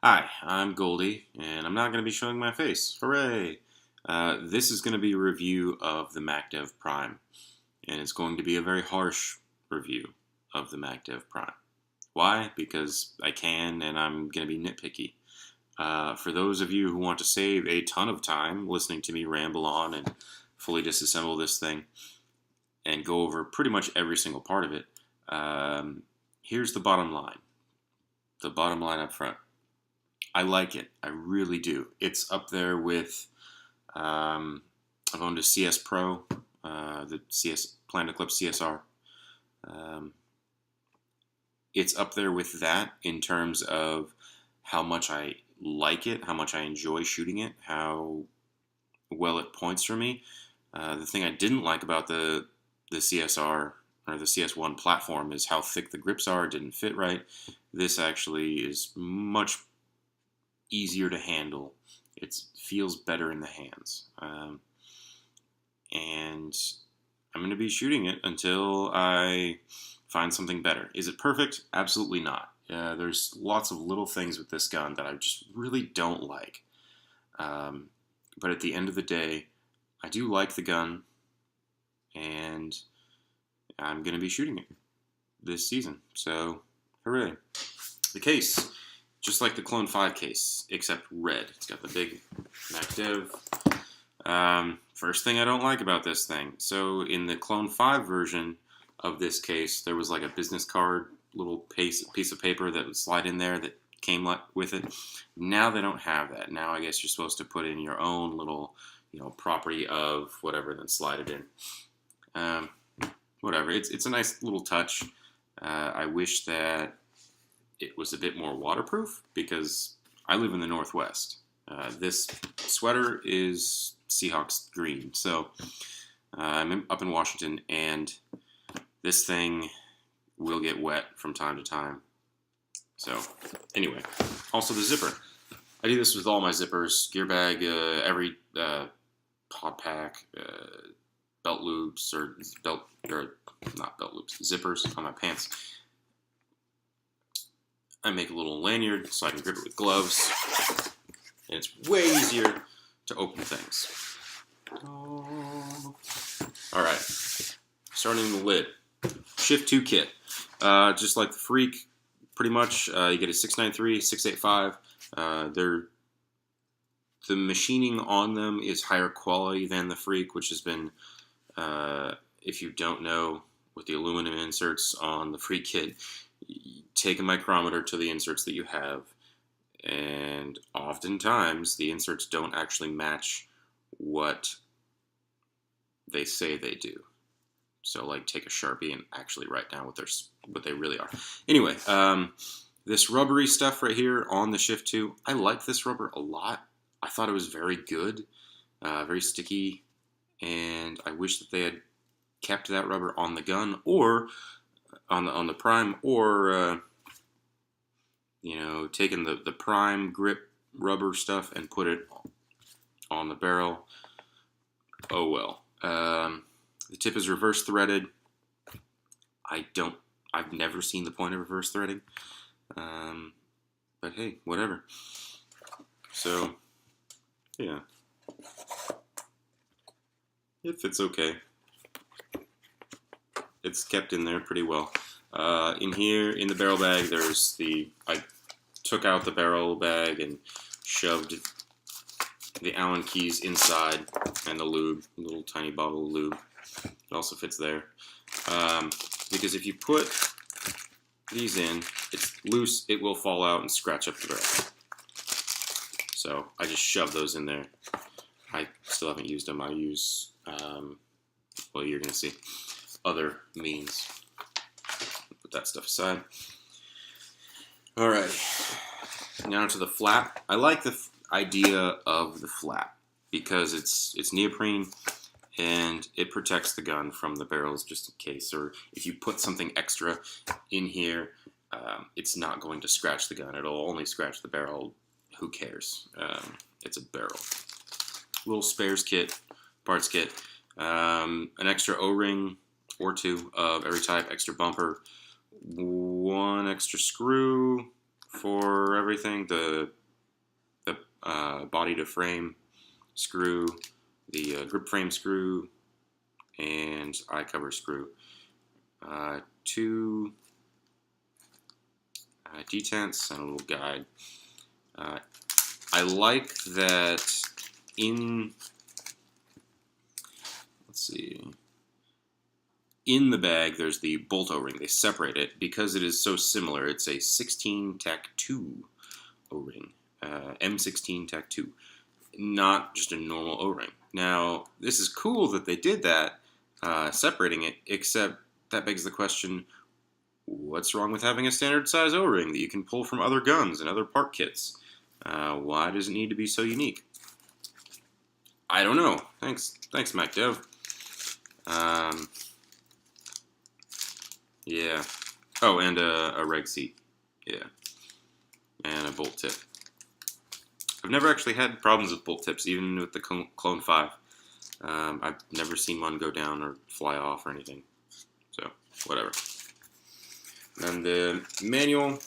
Hi, I'm Goldie, and I'm not going to be showing my face. Hooray! This is going to be a review of the MacDev Prime, and it's going to be a very harsh review of the MacDev Prime. Why? Because I can, and I'm going to be nitpicky. For those of you who want to save a ton of time listening to me ramble on and fully disassemble this thing and go over pretty much every single part of it, here's the bottom line. The bottom line up front. I like it. I really do. It's up there with, I've owned a CS Pro, the CS Planet Eclipse CSR. It's up there with that in terms of how much I like it, how much I enjoy shooting it, how well it points for me. The thing I didn't like about the CSR or the CS1 platform is how thick the grips are. It didn't fit right. This actually is much easier to handle. It feels better in the hands. And I'm going to be shooting it until I find something better. Is it perfect? Absolutely not. There's lots of little things with this gun that I just really don't like. But at the end of the day, I do like the gun, and I'm going to be shooting it this season. So, hooray. The case, just like the Clone 5 case, except red. It's got the big MacDev. First thing I don't like about this thing. So in the Clone 5 version of this case, there was like a business card, little piece of paper that would slide in there that came with it. Now they don't have that. Now I guess you're supposed to put in your own little, property of whatever, then slide it in. Whatever. It's a nice little touch. I wish that it was a bit more waterproof because I live in the Northwest. This sweater is Seahawks green, so I'm up in Washington, and this thing will get wet from time to time. So anyway, also the zipper. I do this with all my zippers, gear bag, every pod pack, belt loops, or not belt loops, zippers on my pants. I make a little lanyard so I can grip it with gloves, and it's way easier to open things. Alright, starting the lid. Shift 2 kit. Just like the Freak, pretty much, you get a 693, 685. The machining on them is higher quality than the Freak, which has been, if you don't know, with the aluminum inserts on the Freak kit, take a micrometer to the inserts that you have, and oftentimes the inserts don't actually match what they say they do. So, like, take a Sharpie and actually write down what they really are. Anyway, this rubbery stuff right here on the Shift 2, I like this rubber a lot. I thought it was very good, very sticky, and I wish that they had kept that rubber on the gun, or on the Prime, or taken the Prime grip rubber stuff and put it on the barrel. Oh well. The tip is reverse threaded. I've never seen the point of reverse threading. But hey, whatever. So, yeah. It fits okay. It's kept in there pretty well. In here, in the barrel bag, I took out the barrel bag and shoved the Allen keys inside, and the lube, a little tiny bottle of lube. It also fits there. Because if you put these in, it's loose, it will fall out and scratch up the barrel. So I just shoved those in there. I still haven't used them. I use, well, you're going to see other means. Put that stuff aside. Alright, now to the flap. I like the idea of the flap because it's neoprene and it protects the gun from the barrels just in case, or if you put something extra in here, it's not going to scratch the gun. It'll only scratch the barrel. Who cares? It's a barrel. Little spares kit, parts kit, an extra O-ring or two of every type, extra bumper, one extra screw for everything. The body to frame screw, the grip frame screw, and eye cover screw. 2 detents and a little guide. I like that in, let's see, in the bag there's the bolt O-ring. They separate it because it is so similar. It's a 16 Tac 2 O-ring, M16 Tac 2, not just a normal O-ring. Now, this is cool that they did that, separating it, except that begs the question, what's wrong with having a standard size O-ring that you can pull from other guns and other part kits? Why does it need to be so unique? I don't know. Thanks MacDev. Yeah. Oh, and a reg seat. Yeah. And a bolt tip. I've never actually had problems with bolt tips, even with the Clone 5. I've never seen one go down or fly off or anything. So, whatever. And the manual.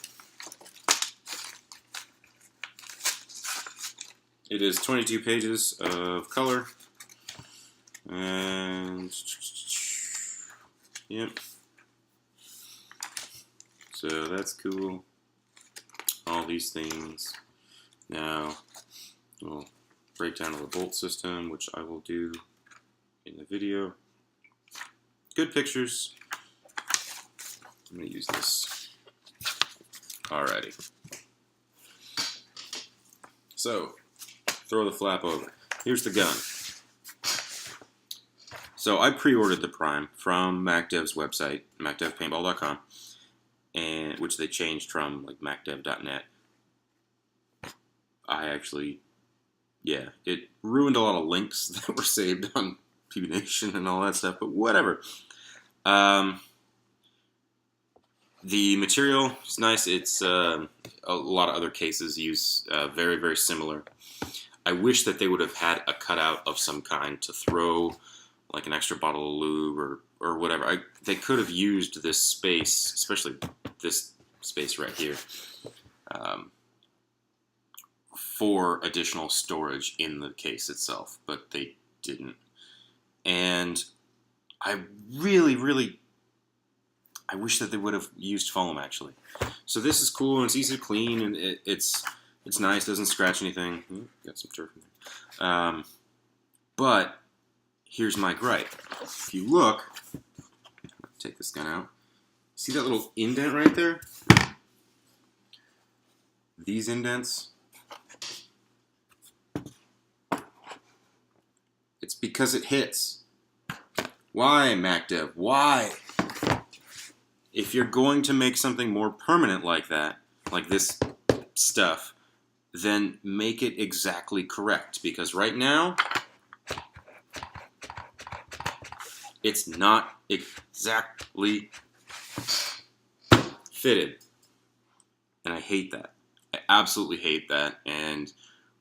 It is 22 pages of color. And, yep. So that's cool. All these things. Now, we'll break down the bolt system, which I will do in the video. Good pictures. I'm going to use this. Alrighty. So, throw the flap over. Here's the gun. So I pre-ordered the Prime from MacDev's website, macdevpaintball.com, and which they changed from like macdev.net. I actually, yeah, it ruined a lot of links that were saved on PB Nation and all that stuff, but whatever. The material is nice. It's a lot of other cases use very, very similar. I wish that they would have had a cutout of some kind to throw like an extra bottle of lube or whatever. They could have used this space, especially this space right here, for additional storage in the case itself, but they didn't. And I really, I wish that they would have used foam, actually. So this is cool, and it's easy to clean, and it's nice, doesn't scratch anything. Got some turf in there. But here's my gripe. If you look, take this gun out. See that little indent right there? These indents. It's because it hits. Why, MacDev? Why? If you're going to make something more permanent like that, like this stuff, then make it exactly correct. Because right now, it's not exactly fitted. And I hate that. I absolutely hate that. And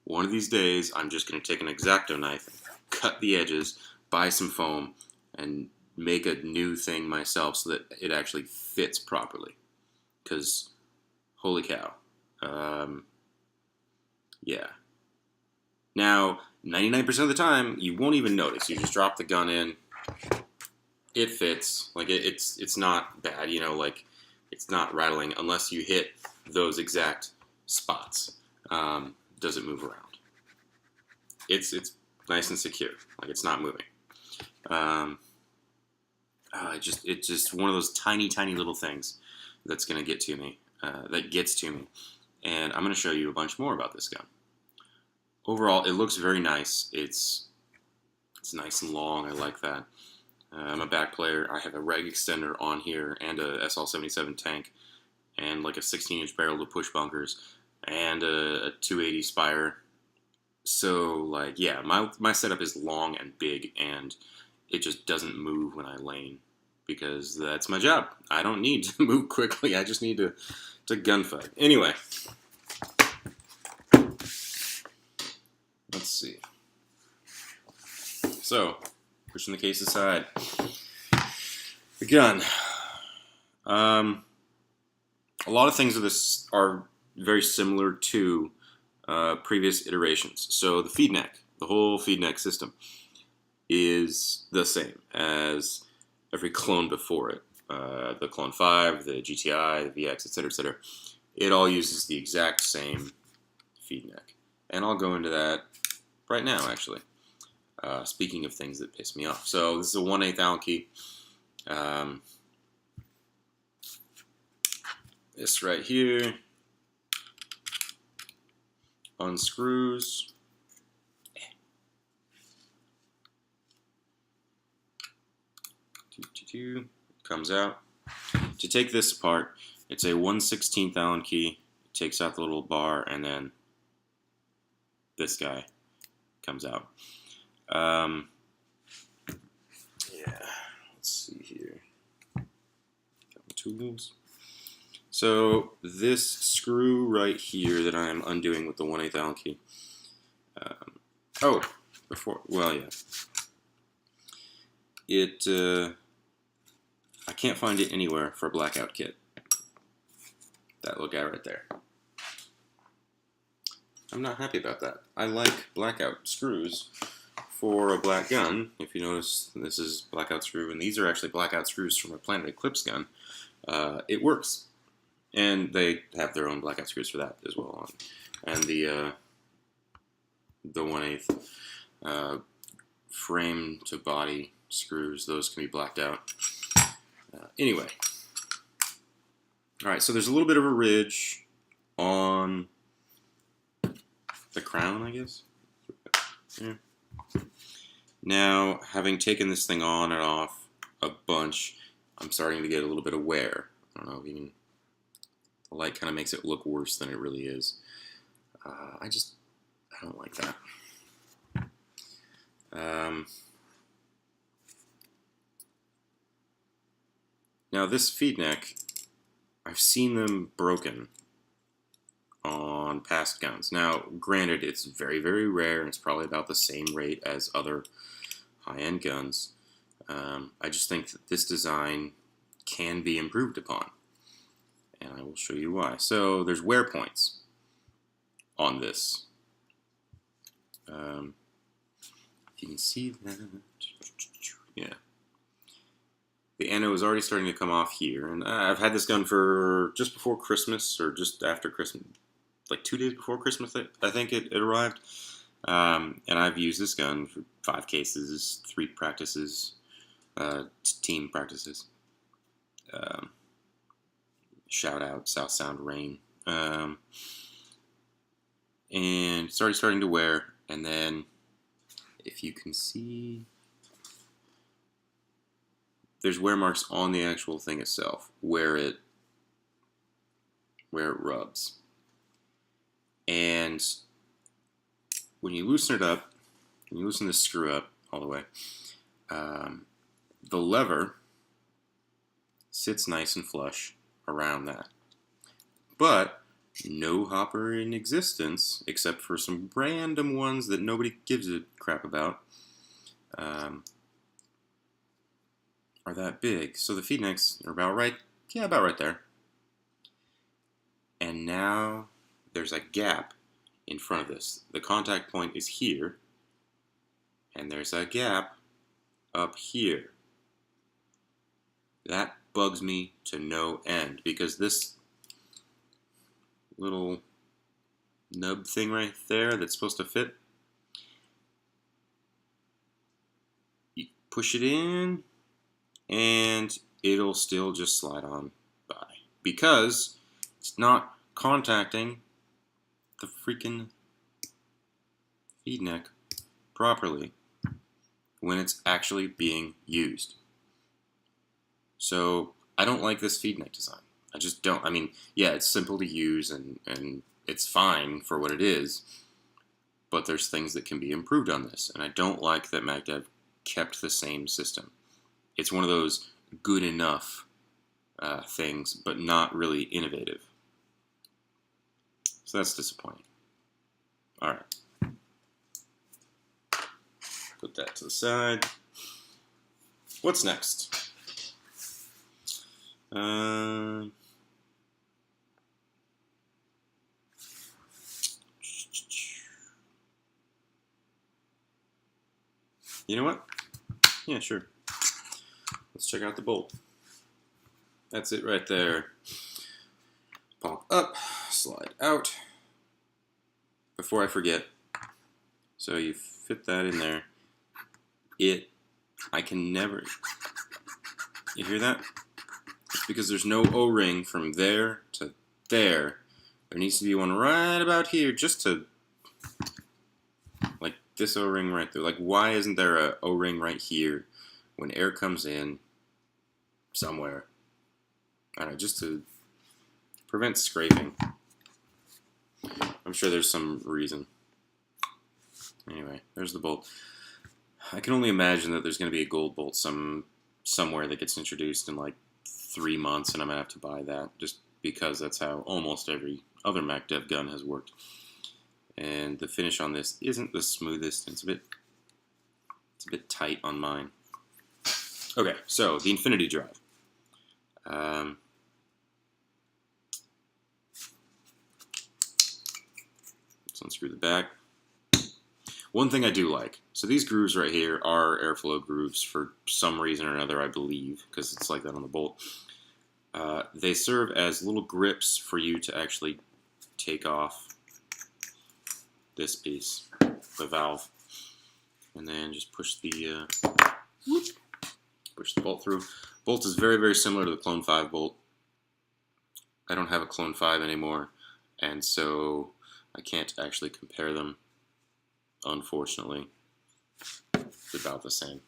one of these days, I'm just going to take an X-Acto knife, cut the edges, buy some foam, and make a new thing myself so that it actually fits properly. Because, holy cow. Yeah. Now, 99% of the time, you won't even notice. You just drop the gun in. It fits. Like, it's not bad, you know, like, it's not rattling unless you hit those exact spots. Does it move around? It's nice and secure. Like, it's not moving. It's just one of those tiny little things that's going to get to me, that gets to me. And I'm going to show you a bunch more about this gun. Overall, it looks very nice. It's nice and long. I like that. I'm a back player. I have a reg extender on here and a SL77 tank and like a 16-inch barrel to push bunkers and a 280 Spire. So, like, yeah, my setup is long and big, and it just doesn't move when I lane because that's my job. I don't need to move quickly. I just need to gunfight. Anyway, let's see. So, pushing the case aside. The gun. A lot of things of this are very similar to previous iterations. So the feed neck, the whole feed neck system, is the same as every clone before it. The Clone 5, the GTI, the VX, etc., etc. It all uses the exact same feed neck. And I'll go into that right now, actually. Speaking of things that piss me off. So this is a 1/8 Allen key. This right here unscrews. Comes out. To take this apart, it's a 1/16 Allen key. It takes out the little bar, and then this guy comes out. Yeah, let's see here. Tools. So this screw right here that I am undoing with the 1/8 Allen key. I can't find it anywhere for a blackout kit. That little guy right there. I'm not happy about that. I like blackout screws for a black gun. If you notice, this is blackout screw, and these are actually blackout screws from a Planet Eclipse gun. It works. And they have their own blackout screws for that as well. And the 1/8 frame to body screws, those can be blacked out. Anyway. Alright, so there's a little bit of a ridge on the crown, I guess. Yeah. Now, having taken this thing on and off a bunch, I'm starting to get a little bit of wear. I don't know if even the light kind of makes it look worse than it really is. I don't like that. Now this feed neck, I've seen them broken on past guns. Now, granted, it's very, very rare, and it's probably about the same rate as other high-end guns. I just think that this design can be improved upon, and I will show you why. So there's wear points on this. If you can see that, yeah. The anno is already starting to come off here, and I've had this gun for just before Christmas, or just after Christmas, like 2 days before Christmas, I think it arrived. And I've used this gun for 5 cases, 3 practices, team practices. Shout out South Sound Rain. And it's already starting to wear, and then if you can see, there's wear marks on the actual thing itself, where it rubs. And when you loosen it up, when you loosen this screw up all the way, the lever sits nice and flush around that. But no hopper in existence, except for some random ones that nobody gives a crap about, are that big. So the feed necks are about right, yeah, about right there. And now there's a gap in front of this. The contact point is here, and there's a gap up here. That bugs me to no end, because this little nub thing right there that's supposed to fit, you push it in, and it'll still just slide on by, because it's not contacting the freaking feed neck properly when it's actually being used. So I don't like this feed neck design. I just don't. I mean, yeah, it's simple to use, and it's fine for what it is, but there's things that can be improved on this, and I don't like that MacDev kept the same system. It's one of those good enough things, but not really innovative. So that's disappointing. Alright. Put that to the side. What's next? You know what? Yeah, sure. Let's check out the bolt. That's it right there. Pop up, slide out. Before I forget, so you fit that in there. I can never, you hear that? It's because there's no O-ring from there to there. There needs to be one right about here, just to, like this O-ring right there. Like, why isn't there a O-ring right here when air comes in somewhere? I don't know, just to prevent scraping. I'm sure there's some reason. Anyway, there's the bolt. I can only imagine that there's going to be a gold bolt somewhere that gets introduced in like 3 months, and I'm going to have to buy that just because that's how almost every other MacDev gun has worked. And the finish on this isn't the smoothest. It's a bit tight on mine. Okay, so the Infinity Drive. Let's unscrew the back. One thing I do like, so these grooves right here are airflow grooves for some reason or another, I believe, because it's like that on the bolt. They serve as little grips for you to actually take off this piece, the valve, and then just push the bolt through. Bolt is very, very similar to the Clone 5 bolt. I don't have a Clone 5 anymore, and so I can't actually compare them. Unfortunately, it's about the same.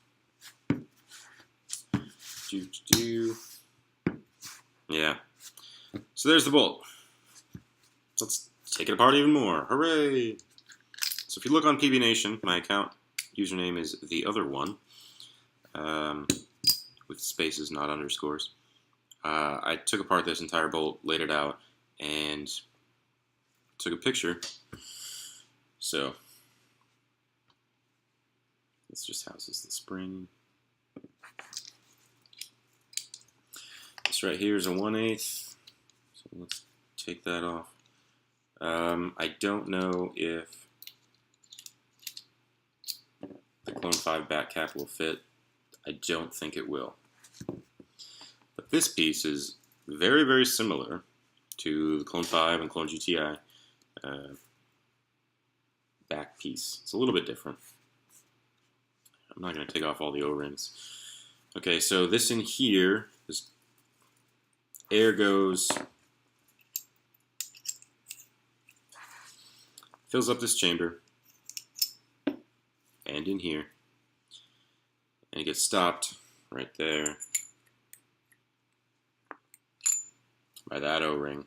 Yeah. So there's the bolt. Let's take it apart even more. Hooray! So if you look on PB Nation, my account username is the other one, with spaces, not underscores. I took apart this entire bolt, laid it out, and took a picture. So this just houses the spring. This right here is a 1/8. So let's take that off. I don't know if the Clone 5 back cap will fit. I don't think it will. But this piece is very, very similar to the Clone 5 and Clone GTI back piece. It's a little bit different. I'm not going to take off all the O-rings. Okay, so this in here, this air goes, fills up this chamber, and in here, and it gets stopped right there by that O-ring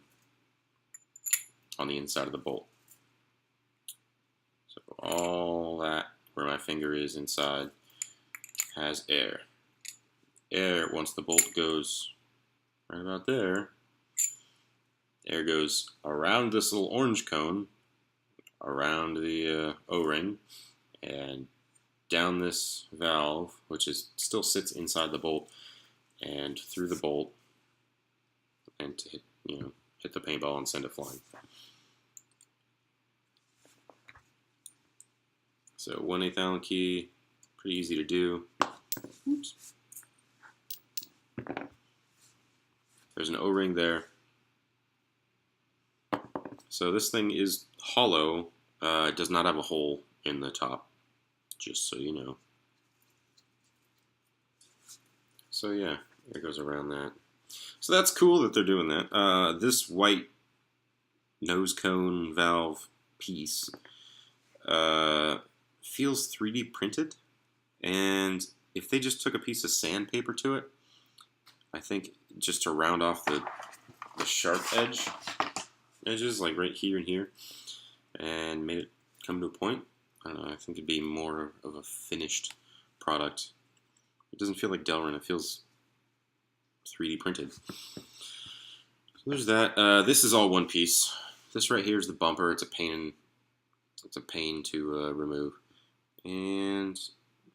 on the inside of the bolt. So all that, where my finger is inside, has air. Air, once the bolt goes right about there, air goes around this little orange cone, around the O-ring, and down this valve, which still sits inside the bolt, and through the bolt, and to hit the paintball and send it flying. So 1/8 Allen key, pretty easy to do. Oops. There's an O-ring there. So this thing is hollow. It does not have a hole in the top, just so you know. So yeah, it goes around that. So that's cool that they're doing that. This white nose cone valve piece feels 3D printed, and if they just took a piece of sandpaper to it, I think just to round off the sharp edges, like right here and here, and made it come to a point, I don't know, I think it'd be more of a finished product. It doesn't feel like Delrin, it feels 3D printed. So there's that. This is all one piece. This right here is the bumper. It's a pain to remove. And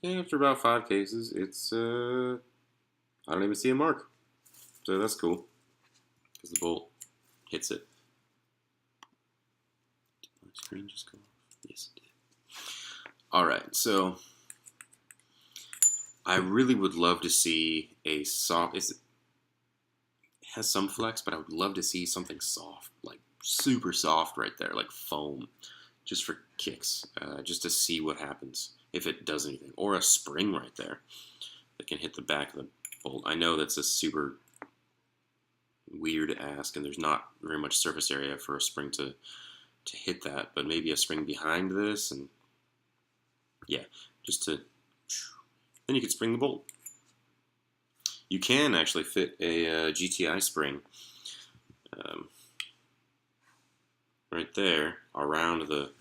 yeah, after about 5 cases, it's I don't even see a mark. So that's cool, because the bolt hits it. Did my screen just go off? Yes, it did. Alright, so I really would love to see a soft. It has some flex, but I would love to see something soft, like super soft right there, like foam, just for kicks, just to see what happens if it does anything, or a spring right there that can hit the back of the bolt. I know that's a super weird ask, and there's not very much surface area for a spring to hit that, but maybe a spring behind this, and yeah, just to, then you could spring the bolt. You can actually fit a GTI spring right there around the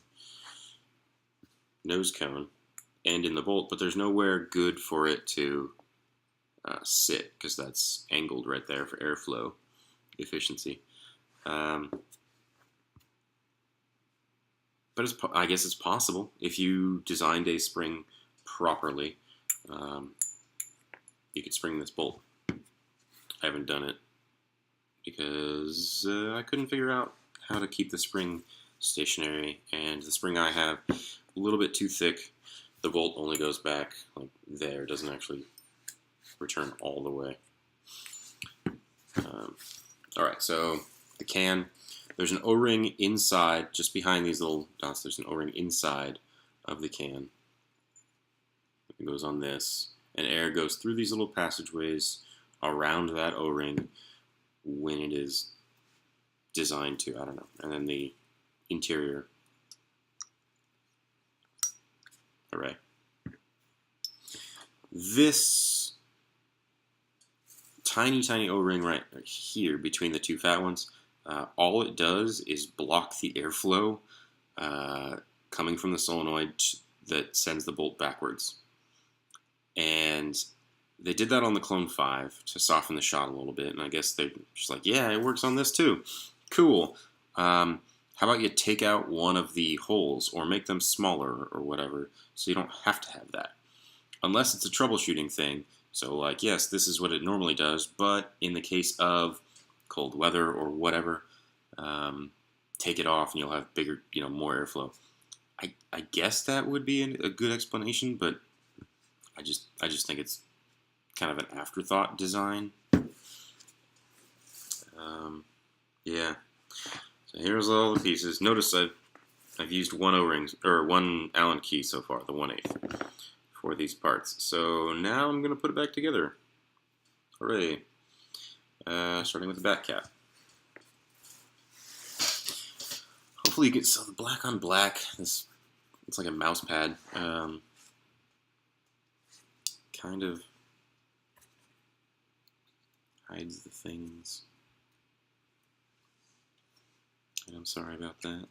nose cone and in the bolt, but there's nowhere good for it to sit because that's angled right there for airflow efficiency. But I guess it's possible if you designed a spring properly. You could spring this bolt. I haven't done it because I couldn't figure out how to keep the spring stationary, and the spring I have a little bit too thick. The bolt only goes back like there, doesn't actually return all the way. Alright, so the can, there's an O-ring inside, just behind these little dots, there's an O-ring inside of the can. It goes on this, and air goes through these little passageways around that O-ring when it is designed to, I don't know. And then the interior array. This tiny O-ring right here between the two fat ones, all it does is block the airflow coming from the solenoid that sends the bolt backwards. And they did that on the Clone 5 to soften the shot a little bit, and I guess they're just like, yeah, it works on this too. Cool. How about you take out one of the holes or make them smaller or whatever so you don't have to have that. Unless it's a troubleshooting thing. So like, yes, this is what it normally does, but in the case of cold weather or whatever, take it off and you'll have bigger, more airflow. I guess that would be a good explanation, but I just think it's kind of an afterthought design. Yeah. So here's all the pieces. Notice I've used one O-ring or one Allen key so far, the 1/8, for these parts. So now I'm gonna put it back together. Hooray! Starting with the back cap. Hopefully you get the black on black. It's like a mouse pad. Kind of hides the things. And I'm sorry about that.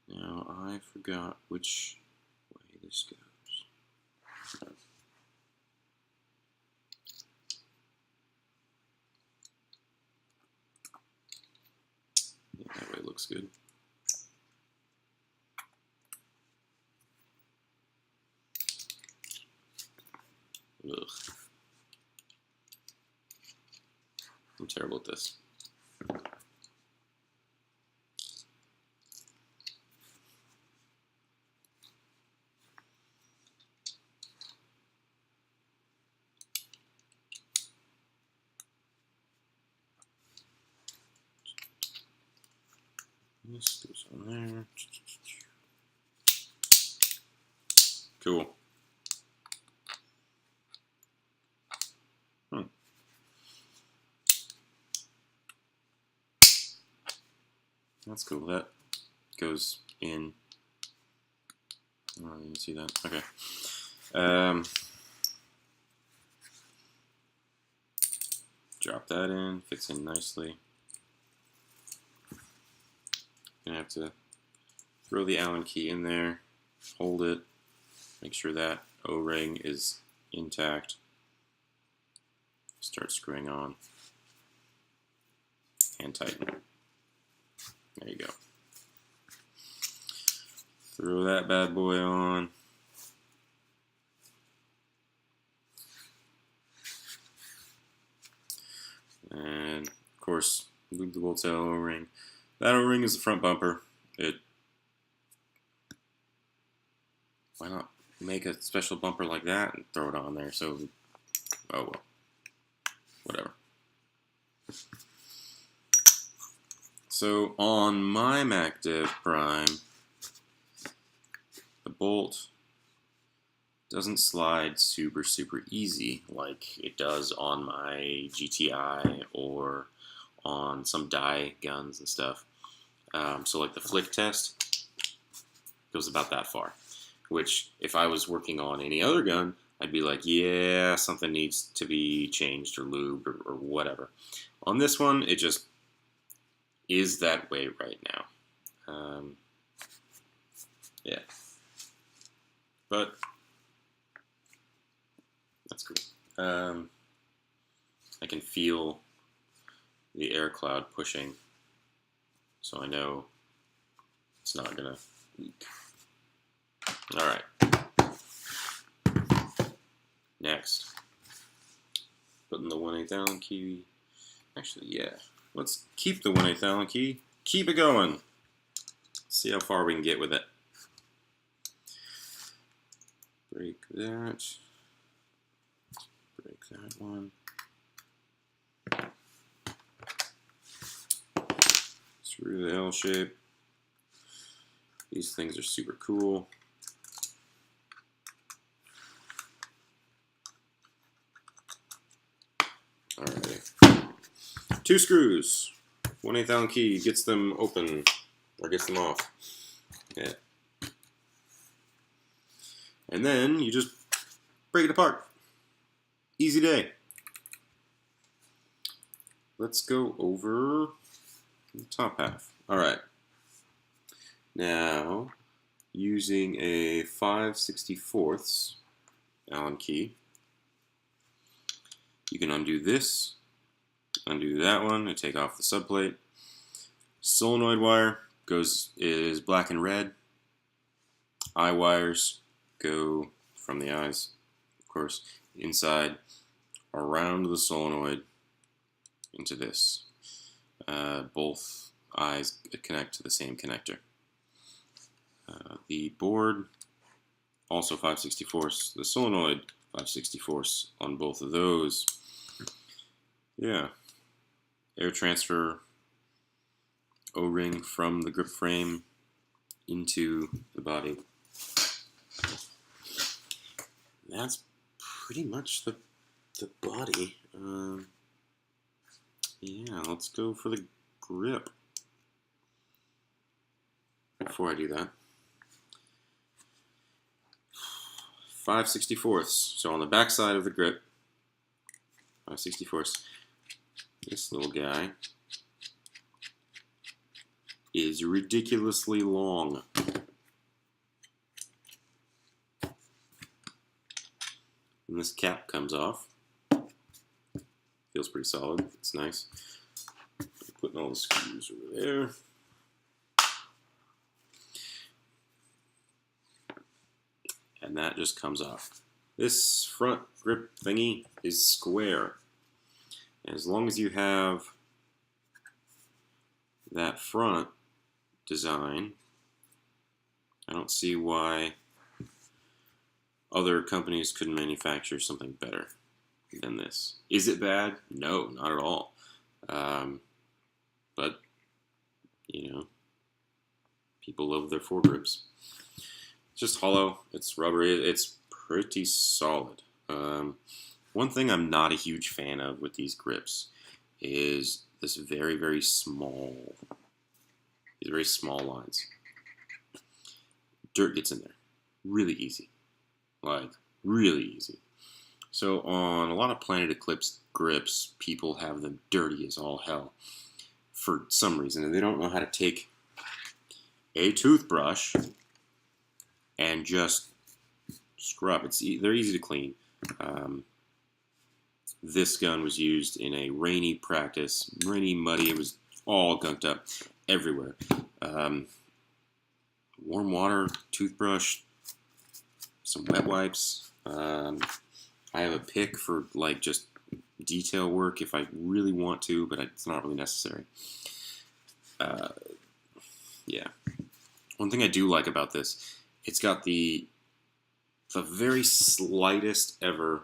Now I forgot which way this goes. Yeah, that way looks good. Ugh. I'm terrible at this. This goes on there. Cool. That's cool. That goes in. Oh, you can see that. Okay. Drop that in. Fits in nicely. Gonna have to throw the Allen key in there. Hold it. Make sure that O-ring is intact. Start screwing on. And tighten. There you go. Throw that bad boy on. And of course, lube the bolts out O-ring. That O-ring is the front bumper. It why not make a special bumper like that and throw it on there? So, oh well, whatever. So on my MacDev Prime, the bolt doesn't slide super easy like it does on my GTI or on some die guns and stuff. So like the flick test goes about that far, which if I was working on any other gun, I'd be like, yeah, something needs to be changed or lubed or whatever. On this one, it just is that way right now. Yeah. But that's cool. I can feel the air cloud pushing, so I know it's not gonna leak. Alright. Next. Putting the 1/8 Allen key. Actually, yeah. Let's keep the 1/8 Allen key. Keep it going. See how far we can get with it. Break that. Break that one. Screw the L shape. These things are super cool. Alrighty. 2 screws. 1/8 Allen key gets them open or gets them off. Yeah. And then you just break it apart. Easy day. Let's go over the top half. Alright. Now, using a 5/64 Allen key, you can undo this, undo that one, and take off the subplate. Solenoid wire is black and red. Eye wires go from the eyes, of course, inside, around the solenoid, into this. Both eyes connect to the same connector. The board, also 5/64. The solenoid, 5/64 on both of those. Yeah. Air transfer O-ring from the grip frame into the body. That's pretty much the body. Yeah, let's go for the grip. Before I do that, 5/64. So on the back side of the grip, 5/64. This little guy is ridiculously long. And this cap comes off. Feels pretty solid. It's nice. Putting all the screws over there. And that just comes off. This front grip thingy is square. And as long as you have that front design, I don't see why other companies couldn't manufacture something better than this. Is it bad? No, not at all. But, you know, people love their foregrips. It's just hollow. It's rubbery. It's pretty solid. One thing I'm not a huge fan of with these grips is this these very small lines. Dirt gets in there really easy, like really easy. So on a lot of Planet Eclipse grips, people have them dirty as all hell for some reason, and they don't know how to take a toothbrush and just scrub. They're easy to clean. This gun was used in a rainy practice, rainy, muddy. It was all gunked up everywhere. Warm water, toothbrush, some wet wipes. I have a pick for like just detail work if I really want to, but it's not really necessary. Yeah. One thing I do like about this, it's got the the very slightest ever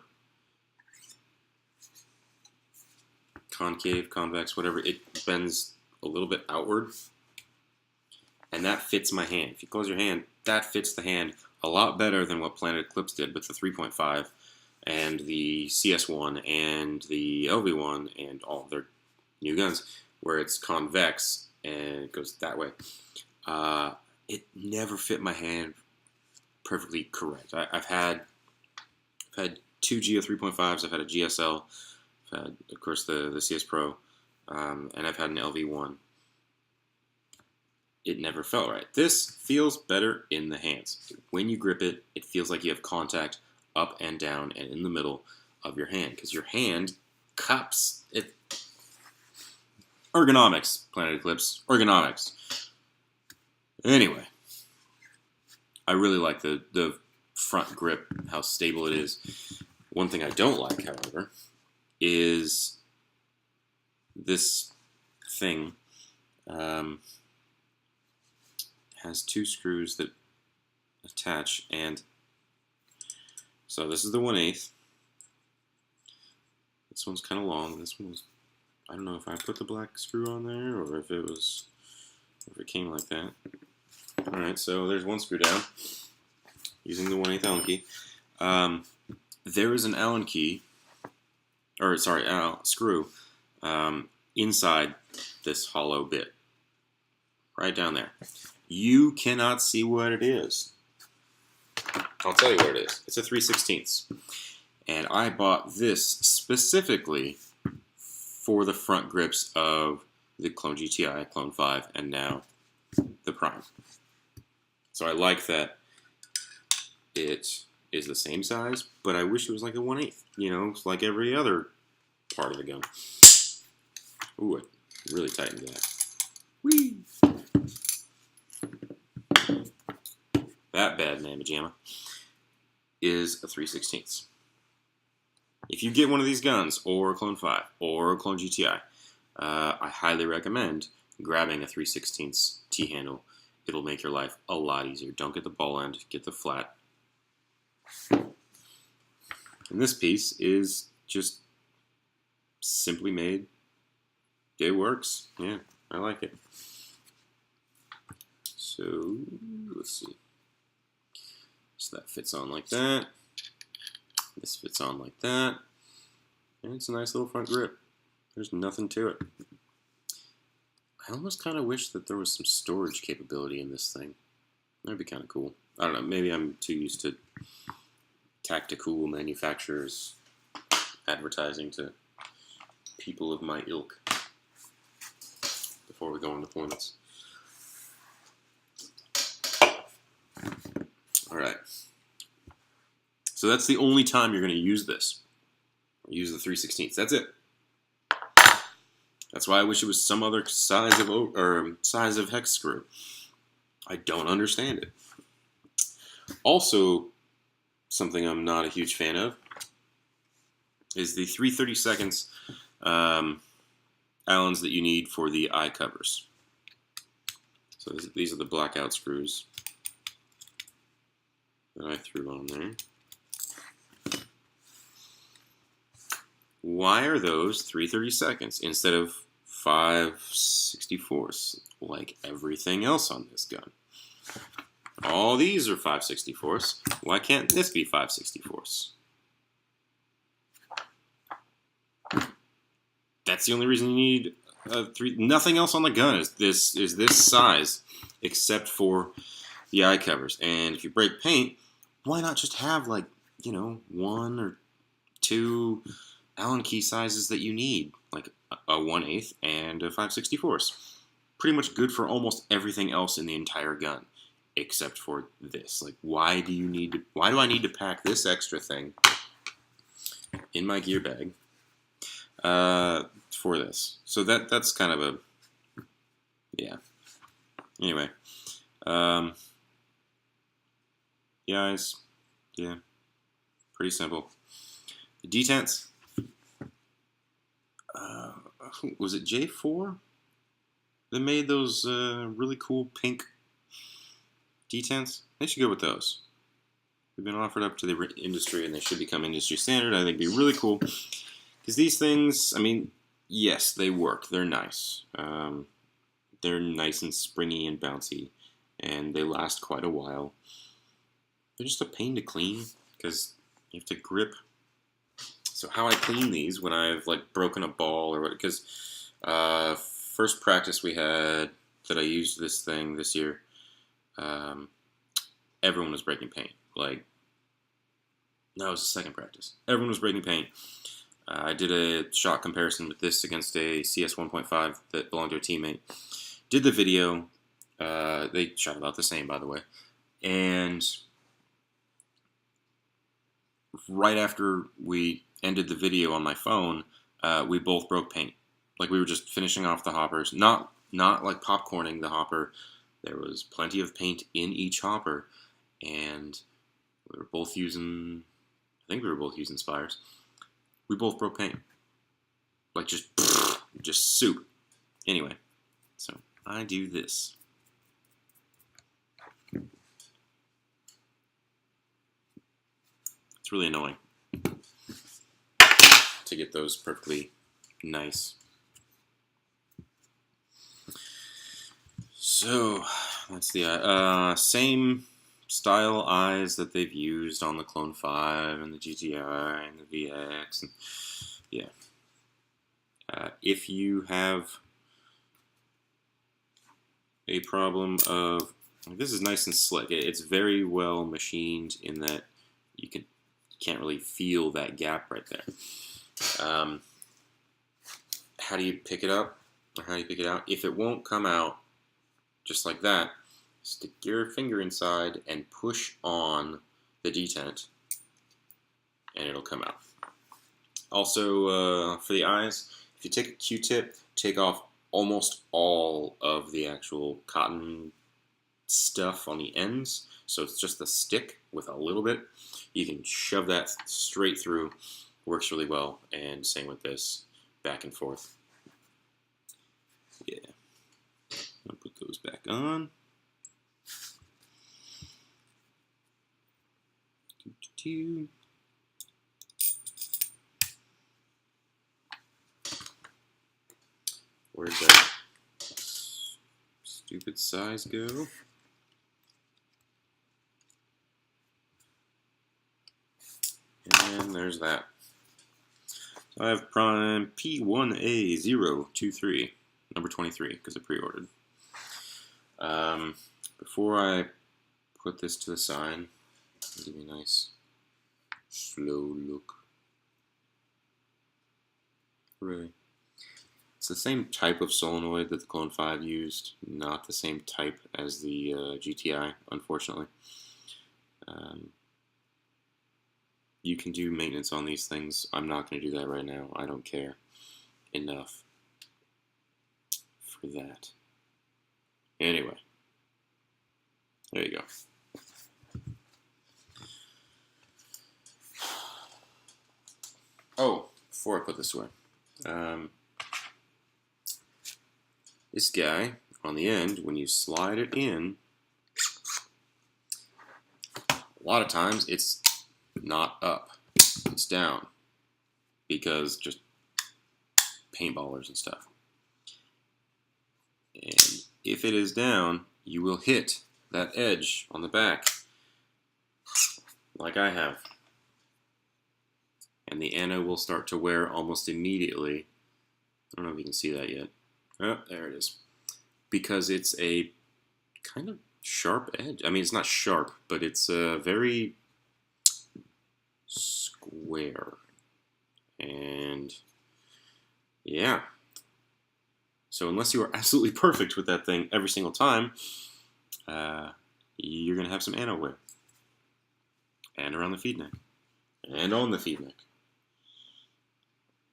concave, convex, whatever, it bends a little bit outward, and that fits my hand. If you close your hand, that fits the hand a lot better than what Planet Eclipse did with the 3.5 and the CS1 and the LV1 and all their new guns, where it's convex and it goes that way. It never fit my hand perfectly correct. I've had two Geo 3.5s. I've had a GSL. I've had, of course, the CS Pro, and I've had an LV1. It never felt right. This feels better in the hands. When you grip it, it feels like you have contact up and down and in the middle of your hand, because your hand cups it. Ergonomics, Planet Eclipse, ergonomics. Anyway, I really like the front grip, how stable it is. One thing I don't like, however, is this thing has two screws that attach, and so this is the 1/8. This one's kind of long. This one was, I don't know if I put the black screw on there or if it came like that. All right, so there's one screw down using the 1/8 Allen key. There is an Allen key, or sorry, screw inside this hollow bit, right down there. You cannot see what it is. I'll tell you what it is. It's a 3/16, and I bought this specifically for the front grips of the Clone GTI, Clone 5, and now the Prime. So I like that it is the same size, but I wish it was like a 1/8. You know, it's like every other part of the gun. Ooh, it really tightened that. Whee! That bad mamma jamma is a 3/16. If you get one of these guns, or a Clone 5, or a Clone GTI, I highly recommend grabbing a 3/16 T-handle. It'll make your life a lot easier. Don't get the ball end, get the flat. And this piece is just simply made. It works. Yeah, I like it. So, let's see. So that fits on like that. This fits on like that. And it's a nice little front grip. There's nothing to it. I almost kind of wish that there was some storage capability in this thing. That'd be kind of cool. I don't know, maybe I'm too used to tactical manufacturers advertising to people of my ilk before we go into points. Alright. So that's the only time you're going to use this. Use the 3/16. That's it. That's why I wish it was some other size of hex screw. I don't understand it. Also, something I'm not a huge fan of is the 3/32 Allens that you need for the eye covers. So these are the blackout screws that I threw on there. Why are those 3/32 instead of 5/64 like everything else on this gun? All these are 5/64. Why can't this be 5/64? That's the only reason you need nothing else on the gun is this size, except for the eye covers. And if you break paint, why not just have, like, you know, 1 or 2 Allen key sizes that you need, like a 1/8 and a 5/64. Pretty much good for almost everything else in the entire gun, except for this. Like, why do I need to pack this extra thing in my gear bag for this? So that's kind of a, yeah. Anyway, guys, yeah, pretty simple. The detents. Was it J4 that made those really cool pink detents? They should go with those. They've been offered up to the industry, and they should become industry standard. I think it'd be really cool. Because these things, I mean, yes, they work. They're nice. They're nice and springy and bouncy, and they last quite a while. They're just a pain to clean, because you have to grip. So how I clean these when I've like broken a ball or what, because first practice we had that I used this thing this year, everyone was breaking paint. Like, no, it was the second practice. Everyone was breaking paint. I did a shot comparison with this against a CS 1.5 that belonged to a teammate. Did the video. They shot about the same, by the way. And right after we ended the video on my phone, we both broke paint. Like, we were just finishing off the hoppers. Not like popcorning the hopper. There was plenty of paint in each hopper. And we were both using, I think we were both using Spires. We both broke paint. Like, just soup. Anyway, so I do this. It's really annoying to get those perfectly nice. So, that's the same style eyes that they've used on the Clone 5 and the GTI and the VX. And, yeah. If you have a problem of, this is nice and slick. It's very well machined in that you can't really feel that gap right there. How do you pick it up, or how do you pick it out? If it won't come out just like that, stick your finger inside and push on the detent, and it'll come out. Also, for the eyes, if you take a Q-tip, take off almost all of the actual cotton stuff on the ends, so it's just the stick with a little bit. You can shove that straight through. Works really well, and same with this, back and forth. Yeah. I'll put those back on. Where'd that stupid size go? And there's that. So I have Prime P1A023, number 23, because I pre-ordered. Before I put this to the side, I'll give you a nice slow look. Hooray. It's the same type of solenoid that the Clone 5 used, not the same type as the GTI, unfortunately. You can do maintenance on these things. I'm not going to do that right now. I don't care enough for that. Anyway, there you go. Oh, before I put this away, this guy on the end, when you slide it in, a lot of times it's not up, it's down, because just paintballers and stuff. And if it is down, you will hit that edge on the back, like I have. And the anode will start to wear almost immediately. I don't know if you can see that yet. Oh, there it is. Because it's a kind of sharp edge. I mean, it's not sharp, but it's very square. And yeah. So unless you are absolutely perfect with that thing every single time, you're going to have some anode wear. And around the feed neck. And on the feed neck.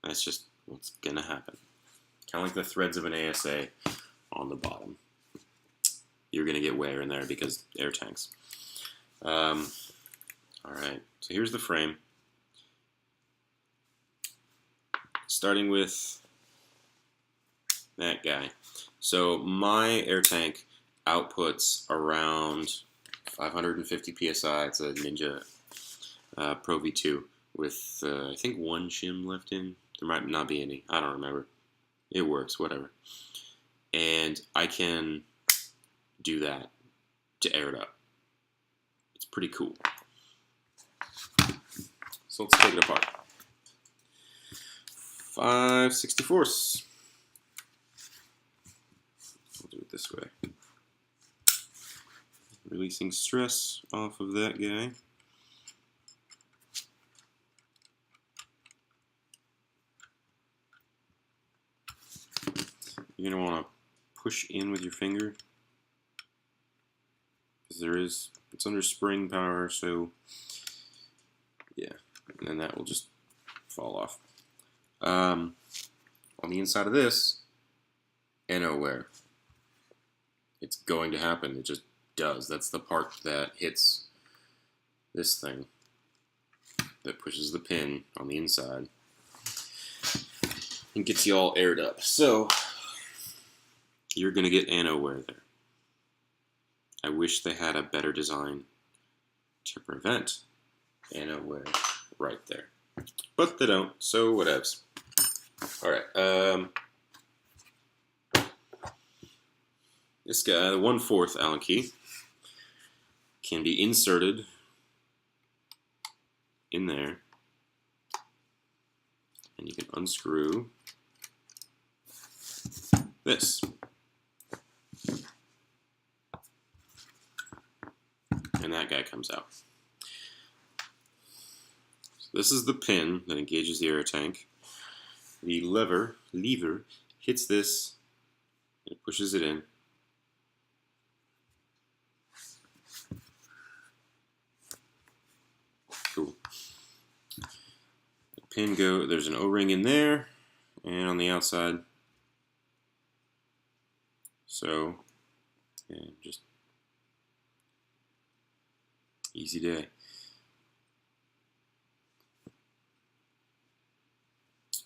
That's just what's going to happen. Kind of like the threads of an ASA on the bottom. You're going to get wear in there because air tanks. Alright, so here's the frame. Starting with that guy. So my air tank outputs around 550 psi. It's a Ninja Pro V2 with, I think, one shim left in. There might not be any. I don't remember. It works, whatever. And I can do that to air it up. It's pretty cool. So let's take it apart. 5/64. We'll do it this way. Releasing stress off of that guy. You're going to want to push in with your finger, because it's under spring power, so yeah, and then that will just fall off. On the inside of this, NO wear. It's going to happen. It just does. That's the part that hits this thing that pushes the pin on the inside and gets you all aired up. So you're going to get NO wear there. I wish they had a better design to prevent NO wear right there, but they don't, so whatevs. Alright, this guy, the 1/4 Allen key, can be inserted in there, and you can unscrew this. And that guy comes out. So this is the pin that engages the air tank. The lever hits this, and it pushes it in. Cool. The pin there's an O-ring in there, and on the outside. So, yeah, just easy day.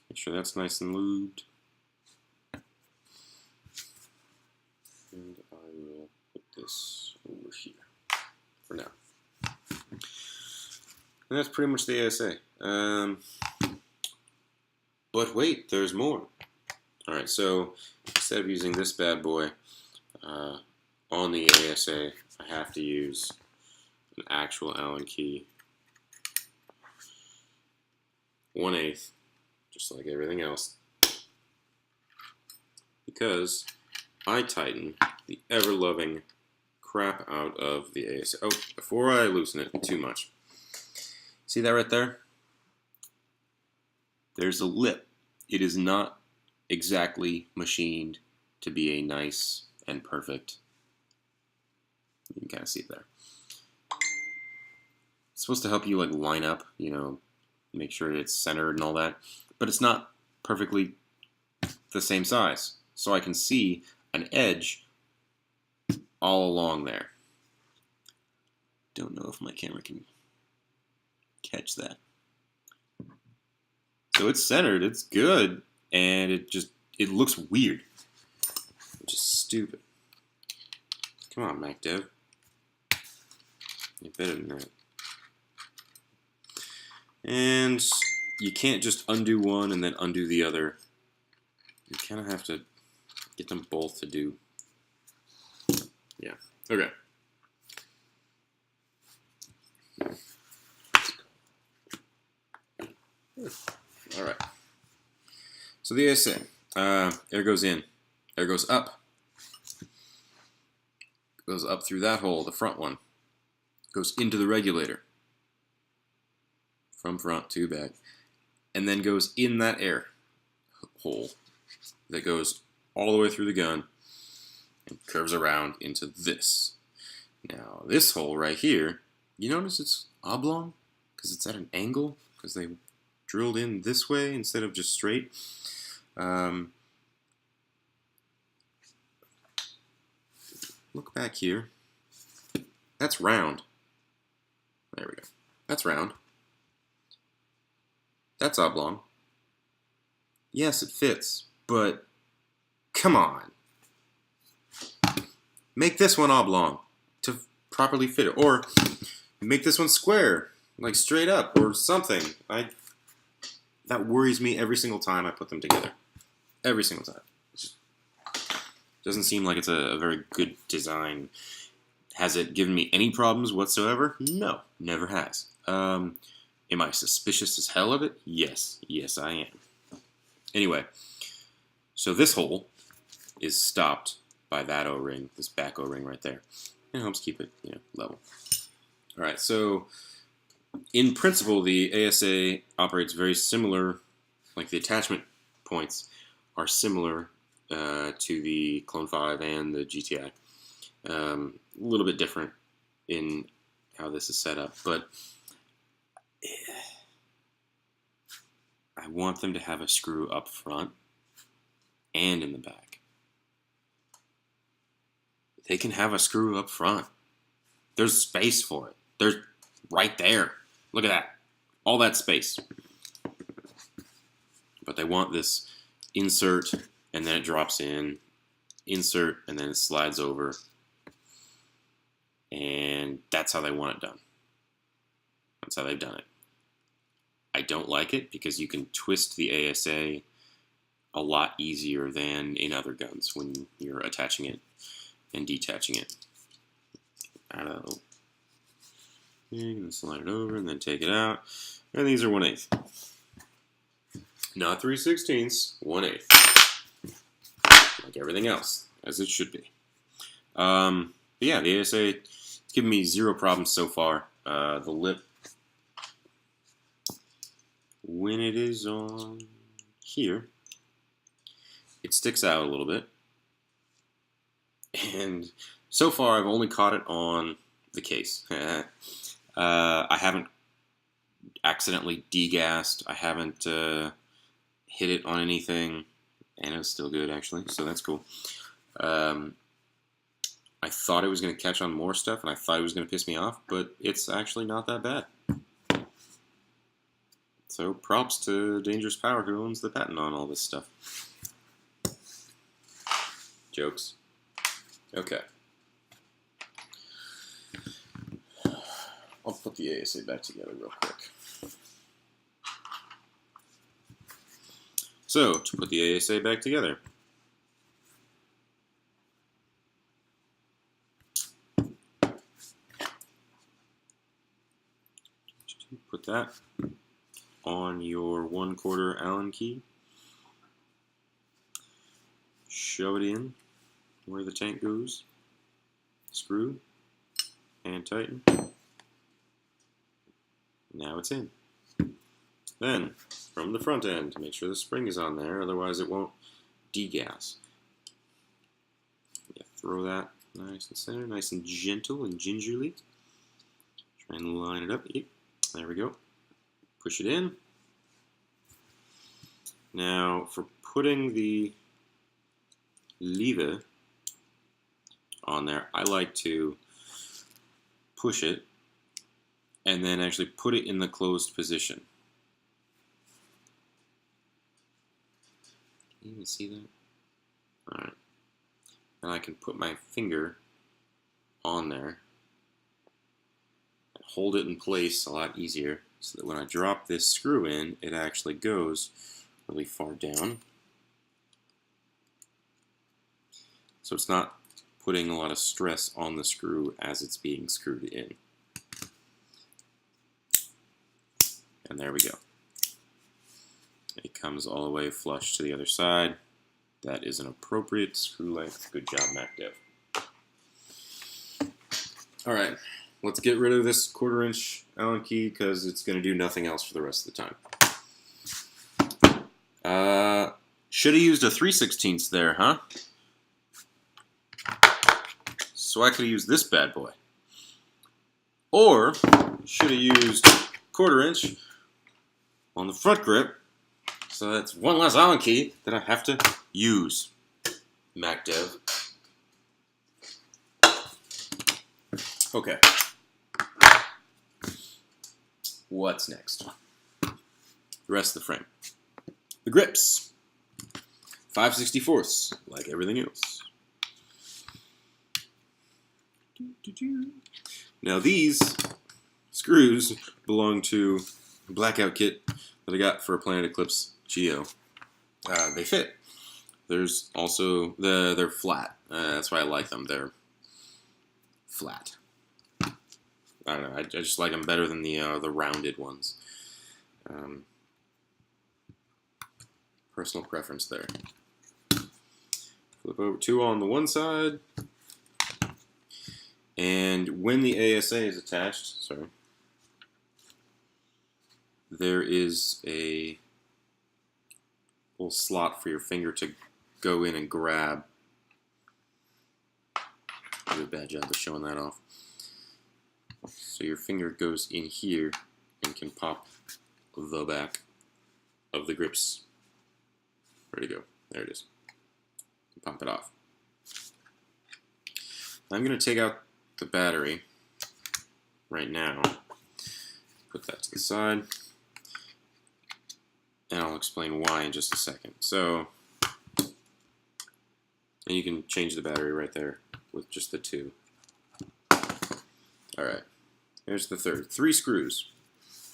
Make sure that's nice and lubed. And I will put this over here for now. And that's pretty much the ASA. But wait, there's more. Alright, so instead of using this bad boy on the ASA, I have to use an actual Allen key. 1/8, just like everything else. Because I tighten the ever-loving crap out of the ASA. Oh, before I loosen it too much. See that right there? There's a lip. It is not exactly machined to be a nice and perfect. You can kind of see it there. It's supposed to help you like line up, you know, make sure it's centered and all that, but it's not perfectly the same size. So I can see an edge all along there. Don't know if my camera can catch that. So it's centered, it's good, and it looks weird, which is stupid. Come on, MacDev. You're better than that. And you can't just undo one and then undo the other. You kind of have to get them both to do. Yeah. Okay. All right. So the ASA, air goes in, air goes up. Goes up through that hole, the front one. Goes into the regulator. From front to back. And then goes in that air hole that goes all the way through the gun and curves around into this. Now, this hole right here, you notice it's oblong? Because it's at an angle? Because they drilled in this way instead of just straight. Look back here. That's round. There we go. That's round. That's oblong. Yes, it fits, but come on. Make this one oblong to properly fit it. Or make this one square Like straight up or something. That worries me every single time I put them together. Every single time. It just doesn't seem like it's a very good design. Has it given me any problems whatsoever? No, never has. Am I suspicious as hell of it? Yes. Yes, I am. Anyway, so this hole is stopped by that O-ring, this back O-ring right there. It helps keep it, level. All right, so in principle, the ASA operates very similar, like the attachment points are similar to the Clone 5 and the GTI. A little bit different in how this is set up, but I want them to have a screw up front and in the back. They can have a screw up front. There's space for it. There's right there. Look at that. All that space. But they want this insert and then it drops in, insert and then it slides over. And that's how they want it done. That's how they've done it. I don't like it because you can twist the ASA a lot easier than in other guns when you're attaching it and detaching it. You're going to slide it over and then take it out. And these are 1/8. Not 3/16, 1/8. Like everything else, as it should be. But yeah, the ASA, it's given me zero problems so far. The lip, when it is on here, it sticks out a little bit. And so far, I've only caught it on the case. I haven't accidentally degassed. I haven't hit it on anything. And it's still good, actually, so that's cool. I thought it was going to catch on more stuff, and I thought it was going to piss me off, but it's actually not that bad. So props to Dangerous Power, who owns the patent on all this stuff. Jokes. Okay. I'll put the ASA back together real quick. So, to put the ASA back together, put that on your 1/4 Allen key, shove it in where the tank goes, screw, and tighten. Now it's in. Then, from the front end, make sure the spring is on there, otherwise it won't degas. Yeah, throw that nice and center, nice and gentle and gingerly. Try and line it up. Yep. There we go. Push it in. Now, for putting the lever on there, I like to push it and then actually put it in the closed position. Can you even see that? Alright. And I can put my finger on there and hold it in place a lot easier so that when I drop this screw in, it actually goes really far down. So it's not putting a lot of stress on the screw as it's being screwed in. And there we go. It comes all the way flush to the other side. That is an appropriate screw length. Good job, MacDev. Alright, let's get rid of this 1/4 inch Allen key because it's going to do nothing else for the rest of the time. Should have used a 3/16 there, huh? So I could have used this bad boy. Or, should have used 1/4 inch on the front grip. So that's one less Allen key that I have to use. MacDev. Okay. What's next? The rest of the frame. The grips. 5/64, like everything else. Now these screws belong to a blackout kit that I got for a Planet Eclipse Geo. They fit. There's also they're flat. That's why I like them. They're flat. I don't know. I just like them better than the rounded ones. Personal preference there. Flip over 2 on the one side, and when the ASA is attached, there is a little slot for your finger to go in and grab. I did a bad job of showing that off. So your finger goes in here and can pop the back of the grips. Ready to go. There it is. Pop it off. I'm going to take out the battery right now. Put that to the side. And I'll explain why in just a second. So, and you can change the battery right there with just the 2. Alright. Here's the third. 3 screws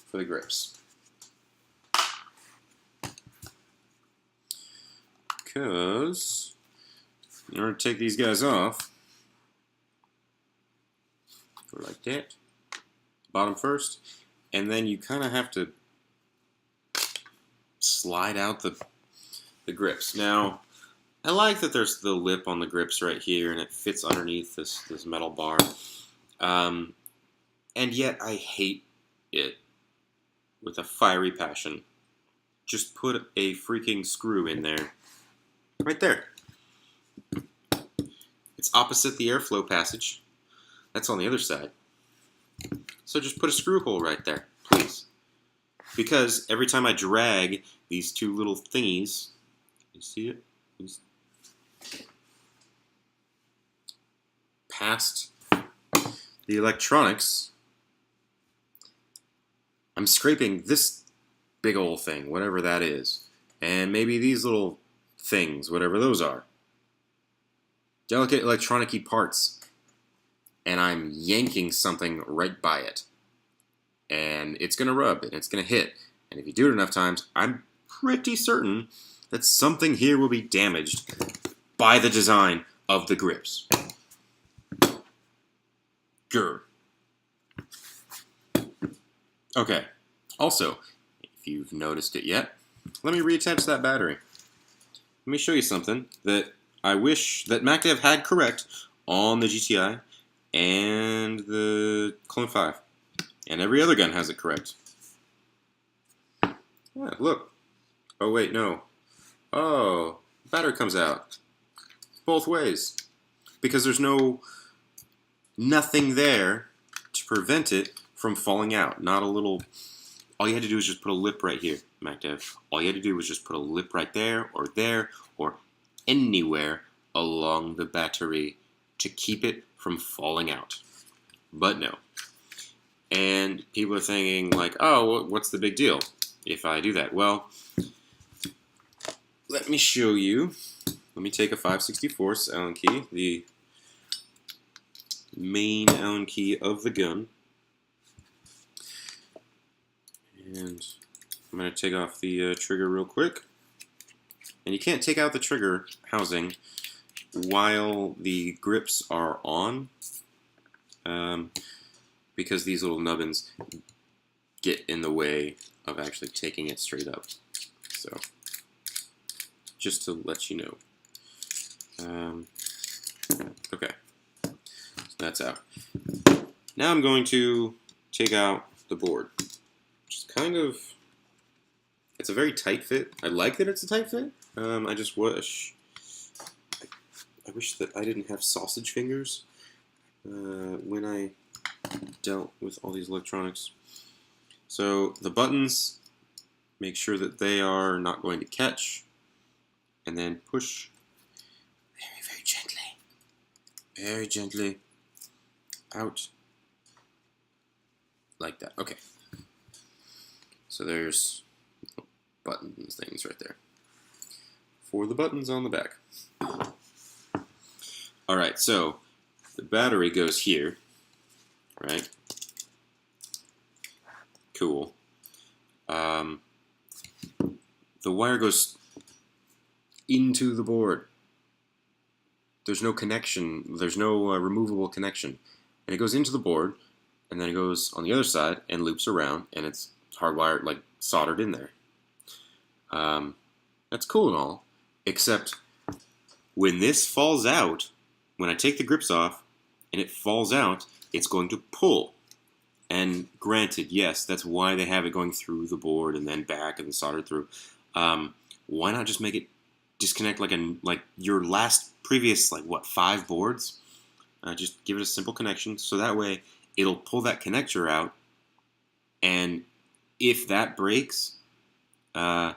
for the grips. Because in order to take these guys off, go like that, bottom first, and then you kind of have to slide out the grips. Now, I like that there's the lip on the grips right here, and it fits underneath this metal bar. And yet I hate it with a fiery passion. Just put a freaking screw in there. Right there. It's opposite the airflow passage. That's on the other side. So just put a screw hole right there, please. Because every time I drag these 2 little thingies, you see it? Past the electronics, I'm scraping this big old thing, whatever that is. And maybe these little things, whatever those are. Delicate electronic-y parts. And I'm yanking something right by it. And it's going to rub, and it's going to hit. And if you do it enough times, I'm pretty certain that something here will be damaged by the design of the grips. Grr. Okay. Also, if you've noticed it yet, let me reattach that battery. Let me show you something that I wish that MacDev had correct on the GTI and the Clone 5. And every other gun has it correct. Yeah, look. Oh, wait, no. Oh, battery comes out. Both ways. Because there's nothing there to prevent it from falling out. Not a little... All you had to do was just put a lip right here, MacDev. All you had to do was just put a lip right there, or anywhere along the battery to keep it from falling out. But no. And people are thinking, like, oh, what's the big deal if I do that? Well, let me show you. Let me take a 5/64 Allen key, the main Allen key of the gun. And I'm going to take off the trigger real quick. And you can't take out the trigger housing while the grips are on, because these little nubbins get in the way of actually taking it straight up. So, just to let you know. Okay, so that's out. Now I'm going to take out the board. Kind of, it's a very tight fit. I like that it's a tight fit. I just wish, I wish that I didn't have sausage fingers when I dealt with all these electronics. So the buttons, make sure that they are not going to catch, and then push very gently out like that. Okay. So there's buttons things right there for the buttons on the back. Alright, so the battery goes here, right? Cool. The wire goes into the board. There's no connection. There's no removable connection. And it goes into the board, and then it goes on the other side and loops around, and it's hardwired, like soldered in there. That's cool and all, except when this falls out, when I take the grips off and it falls out, it's going to pull. And granted, yes, that's why they have it going through the board and then back and soldered through. Why not just make it disconnect like your last previous 5 boards? Just give it a simple connection, so that way it'll pull that connector out, and if that breaks, I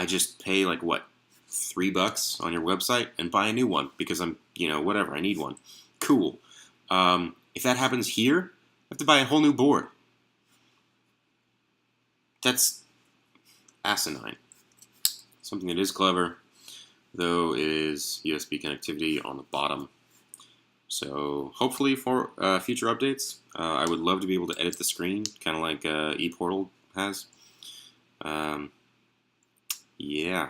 just pay $3 on your website and buy a new one because I'm whatever, I need one. Cool. If that happens here, I have to buy a whole new board. That's asinine. Something that is clever, though, is USB connectivity on the bottom. So hopefully for future updates, I would love to be able to edit the screen, kind of like ePortal has. Yeah.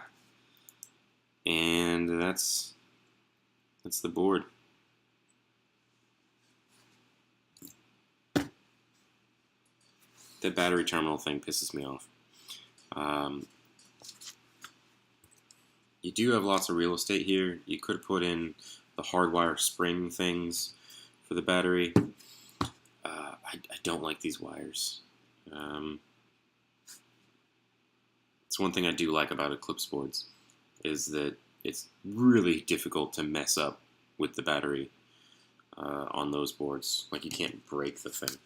And that's the board. The battery terminal thing pisses me off. You do have lots of real estate here. You could put in the hardwire spring things for the battery. I don't like these wires. It's one thing I do like about Eclipse boards, is that it's really difficult to mess up with the battery on those boards. Like, you can't break the thing.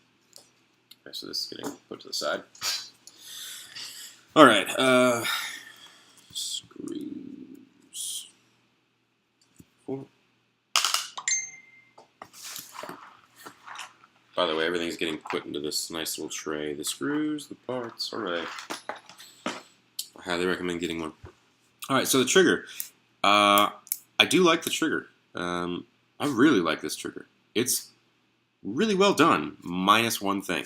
Okay, so this is getting put to the side. Alright, screws. 4. By the way, everything's getting put into this nice little tray. The screws, the parts, alright. I highly recommend getting one. Alright, so the trigger. I do like the trigger. I really like this trigger. It's really well done, minus one thing,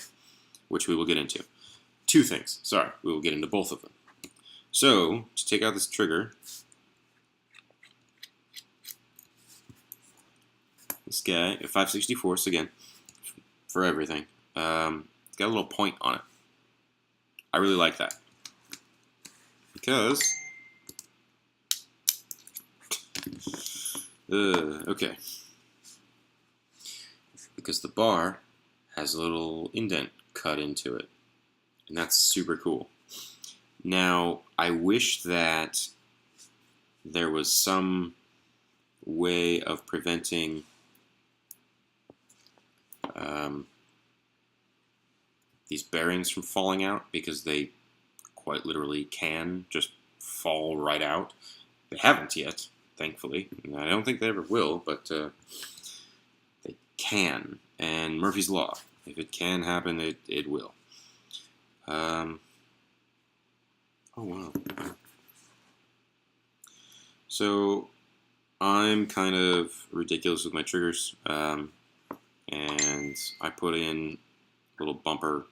which we will get into. 2 things. Sorry, we will get into both of them. So, to take out this trigger, this guy, a 5/64, again, for everything. It's got a little point on it. I really like that. Because, okay. Because the bar has a little indent cut into it. And that's super cool. Now, I wish that there was some way of preventing these bearings from falling out, because they quite literally can just fall right out. They haven't yet, thankfully. And I don't think they ever will, but they can. And Murphy's Law. If it can happen, it will. Oh, wow. So, I'm kind of ridiculous with my triggers. And I put in a little bumper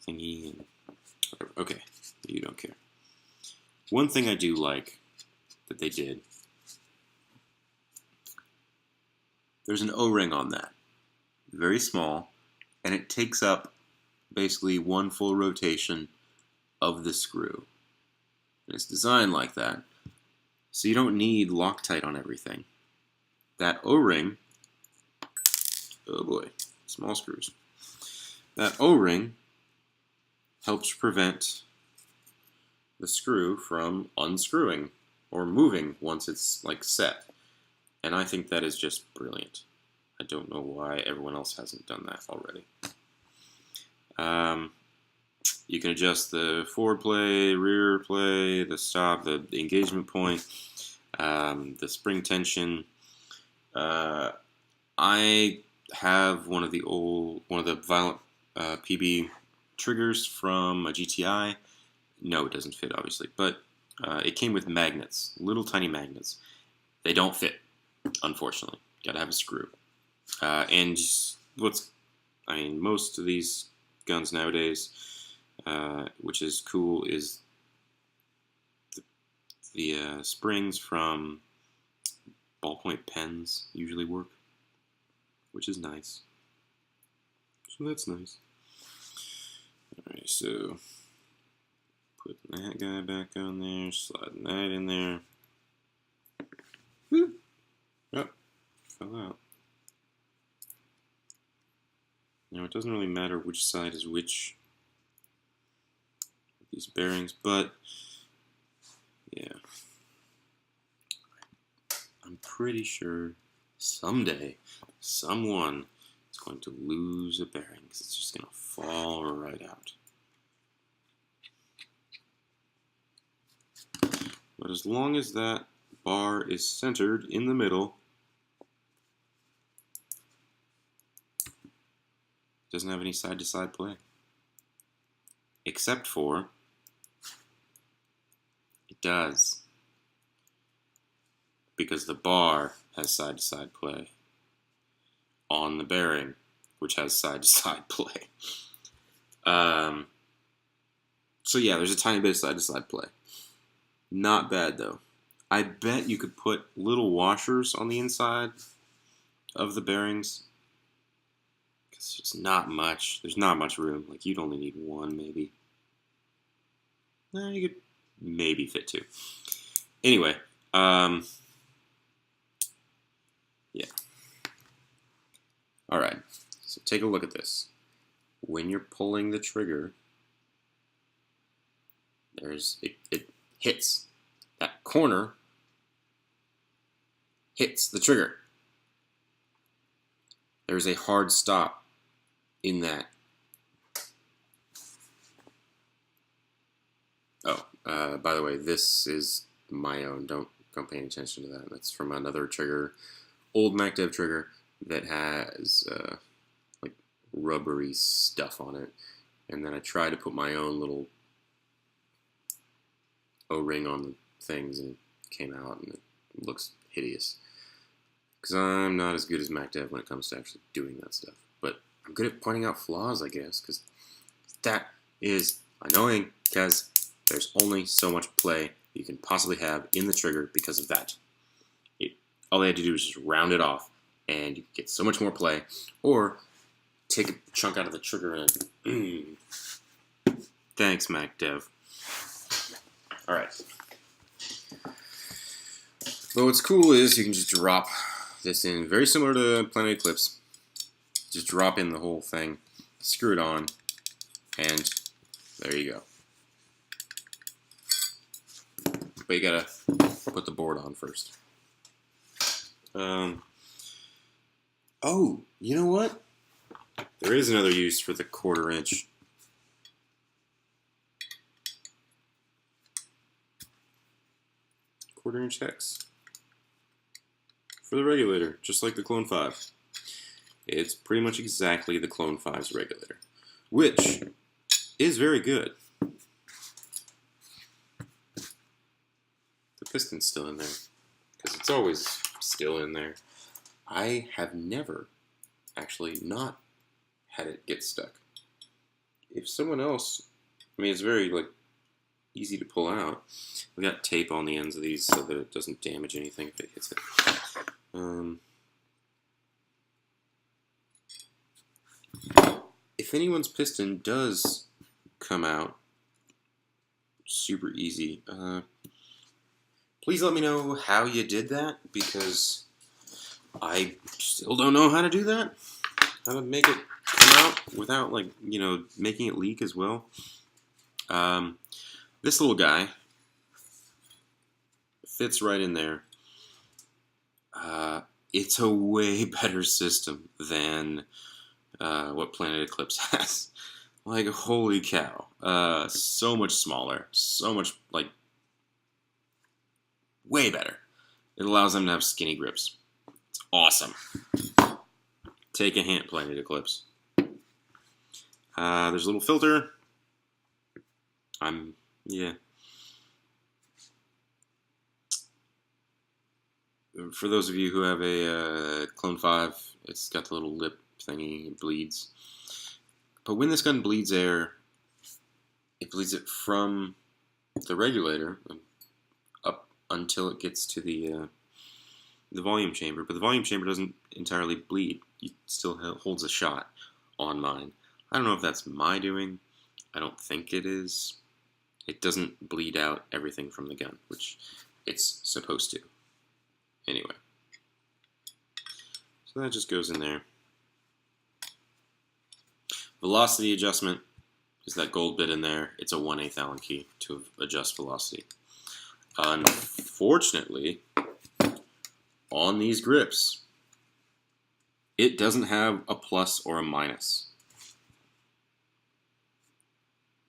thingy. And whatever. Okay, you don't care. One thing I do like that they did, there's an O-ring on that. Very small, and it takes up basically one full rotation of the screw. And it's designed like that, so you don't need Loctite on everything. That O-ring, oh boy, small screws. That O-ring helps prevent the screw from unscrewing or moving once it's set. And I think that is just brilliant. I don't know why everyone else hasn't done that already. You can adjust the forward play, rear play, the stop, the engagement point, the spring tension. I have one of the Violent PB triggers from a GTI. No, it doesn't fit, obviously, but it came with magnets, little tiny magnets. They don't fit, unfortunately. Gotta have a screw. And most of these guns nowadays, which is cool, is the springs from ballpoint pens usually work, which is nice. So that's nice. Alright, so putting that guy back on there, sliding that in there. Woo! Oh, fell out. Now it doesn't really matter which side is which of these bearings, but yeah. I'm pretty sure someday someone is going to lose a bearing because it's just going to fall right out. But as long as that bar is centered in the middle, it doesn't have any side-to-side play. Except for it does. Because the bar has side-to-side play on the bearing, which has side-to-side play. So yeah, there's a tiny bit of side-to-side play. Not bad though. I bet you could put little washers on the inside of the bearings. Because it's not much. There's not much room. Like you'd only need one maybe. No, you could maybe fit two. Anyway, yeah. Alright, so take a look at this. When you're pulling the trigger, it hits. That corner hits the trigger. There's a hard stop in that. Oh, by the way, this is my own. Don't pay any attention to that. That's from another trigger, old MacDev trigger that has like rubbery stuff on it. And then I tried to put my own little O-ring on the things, and it came out, and it looks hideous. Because I'm not as good as MacDev when it comes to actually doing that stuff. But I'm good at pointing out flaws, I guess, because that is annoying, because there's only so much play you can possibly have in the trigger because of that. All they had to do was just round it off, and you get so much more play. Or take a chunk out of the trigger and thanks, MacDev. Alright. But what's cool is you can just drop this in, very similar to Planet Eclipse. Just drop in the whole thing, screw it on, and there you go. But you gotta put the board on first. Oh, you know what? There is another use for the 1/4 inch. Quarter inch hex for the regulator, just like the Clone 5. It's pretty much exactly the Clone 5's regulator, which is very good. The piston's still in there, because it's always still in there. I have never actually not had it get stuck. If someone else, I mean, it's very like easy to pull out. We got tape on the ends of these so that it doesn't damage anything if it hits it. If anyone's piston does come out super easy, please let me know how you did that, because I still don't know how to do that. How to make it come out without, like, you know, making it leak as well. This little guy fits right in there. It's a way better system than what Planet Eclipse has. Like, holy cow. So much smaller. So much, like, way better. It allows them to have skinny grips. It's awesome. Take a hint, Planet Eclipse. There's a little filter. Yeah. For those of you who have a Clone 5, it's got the little lip thingy, it bleeds. But when this gun bleeds air, it bleeds it from the regulator up until it gets to the volume chamber, but the volume chamber doesn't entirely bleed. It still holds a shot on mine. I don't know if that's my doing. I don't think it is. It doesn't bleed out everything from the gun, which it's supposed to. Anyway. So that just goes in there. Velocity adjustment is that gold bit in there. It's a 1/8 Allen key to adjust velocity. Unfortunately, on these grips, it doesn't have a plus or a minus.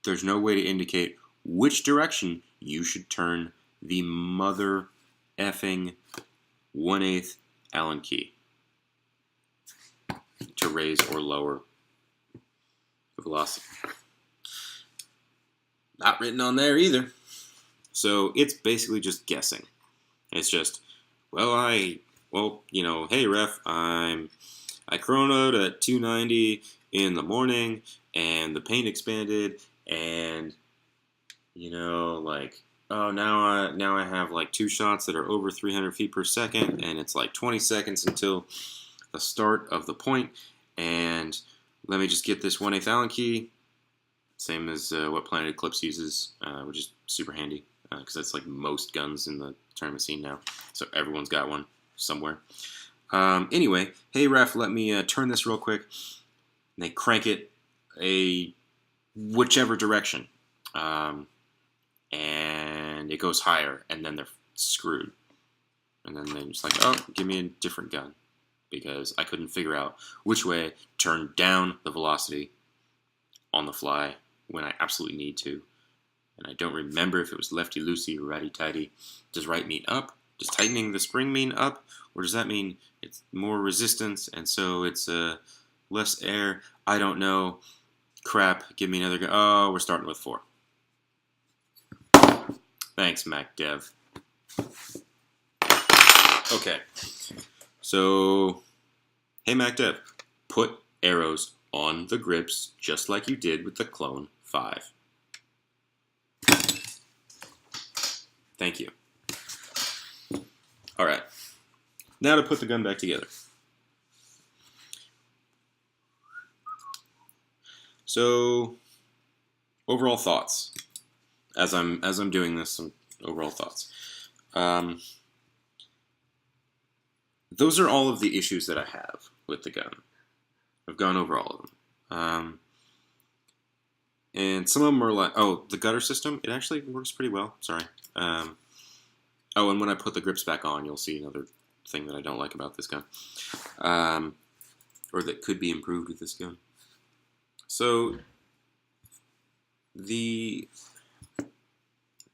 There's no way to indicate which direction you should turn the mother effing 1/8 Allen key to raise or lower the velocity. Not written on there either. So it's basically just guessing. It's just, hey ref, I chronoed at 290 in the morning, and the paint expanded, and now I have like 2 shots that are over 300 feet per second, and it's like 20 seconds until the start of the point, and let me just get this 1/8 Allen key, same as what Planet Eclipse uses, which is super handy, because that's like most guns in the tournament scene now, so everyone's got one somewhere. Anyway, hey ref, let me turn this real quick. And they crank it whichever direction, and it goes higher, and then they're screwed. And then they're just like, oh, give me a different gun, because I couldn't figure out which way to turn down the velocity on the fly when I absolutely need to. And I don't remember if it was lefty-loosey or righty-tighty. Does right mean up? Does tightening the spring mean up? Or does that mean it's more resistance and so it's less air? I don't know. Crap, give me another gun. Oh, we're starting with 4. Thanks, MacDev. Okay. So, hey MacDev, put arrows on the grips just like you did with the Clone 5. Thank you. Alright. Now to put the gun back together. So, overall thoughts. As I'm doing this, some overall thoughts. Those are all of the issues that I have with the gun. I've gone over all of them. And some of them are like, the gutter system, it actually works pretty well. Sorry. And when I put the grips back on, you'll see another thing that I don't like about this gun. Or that could be improved with this gun. So, it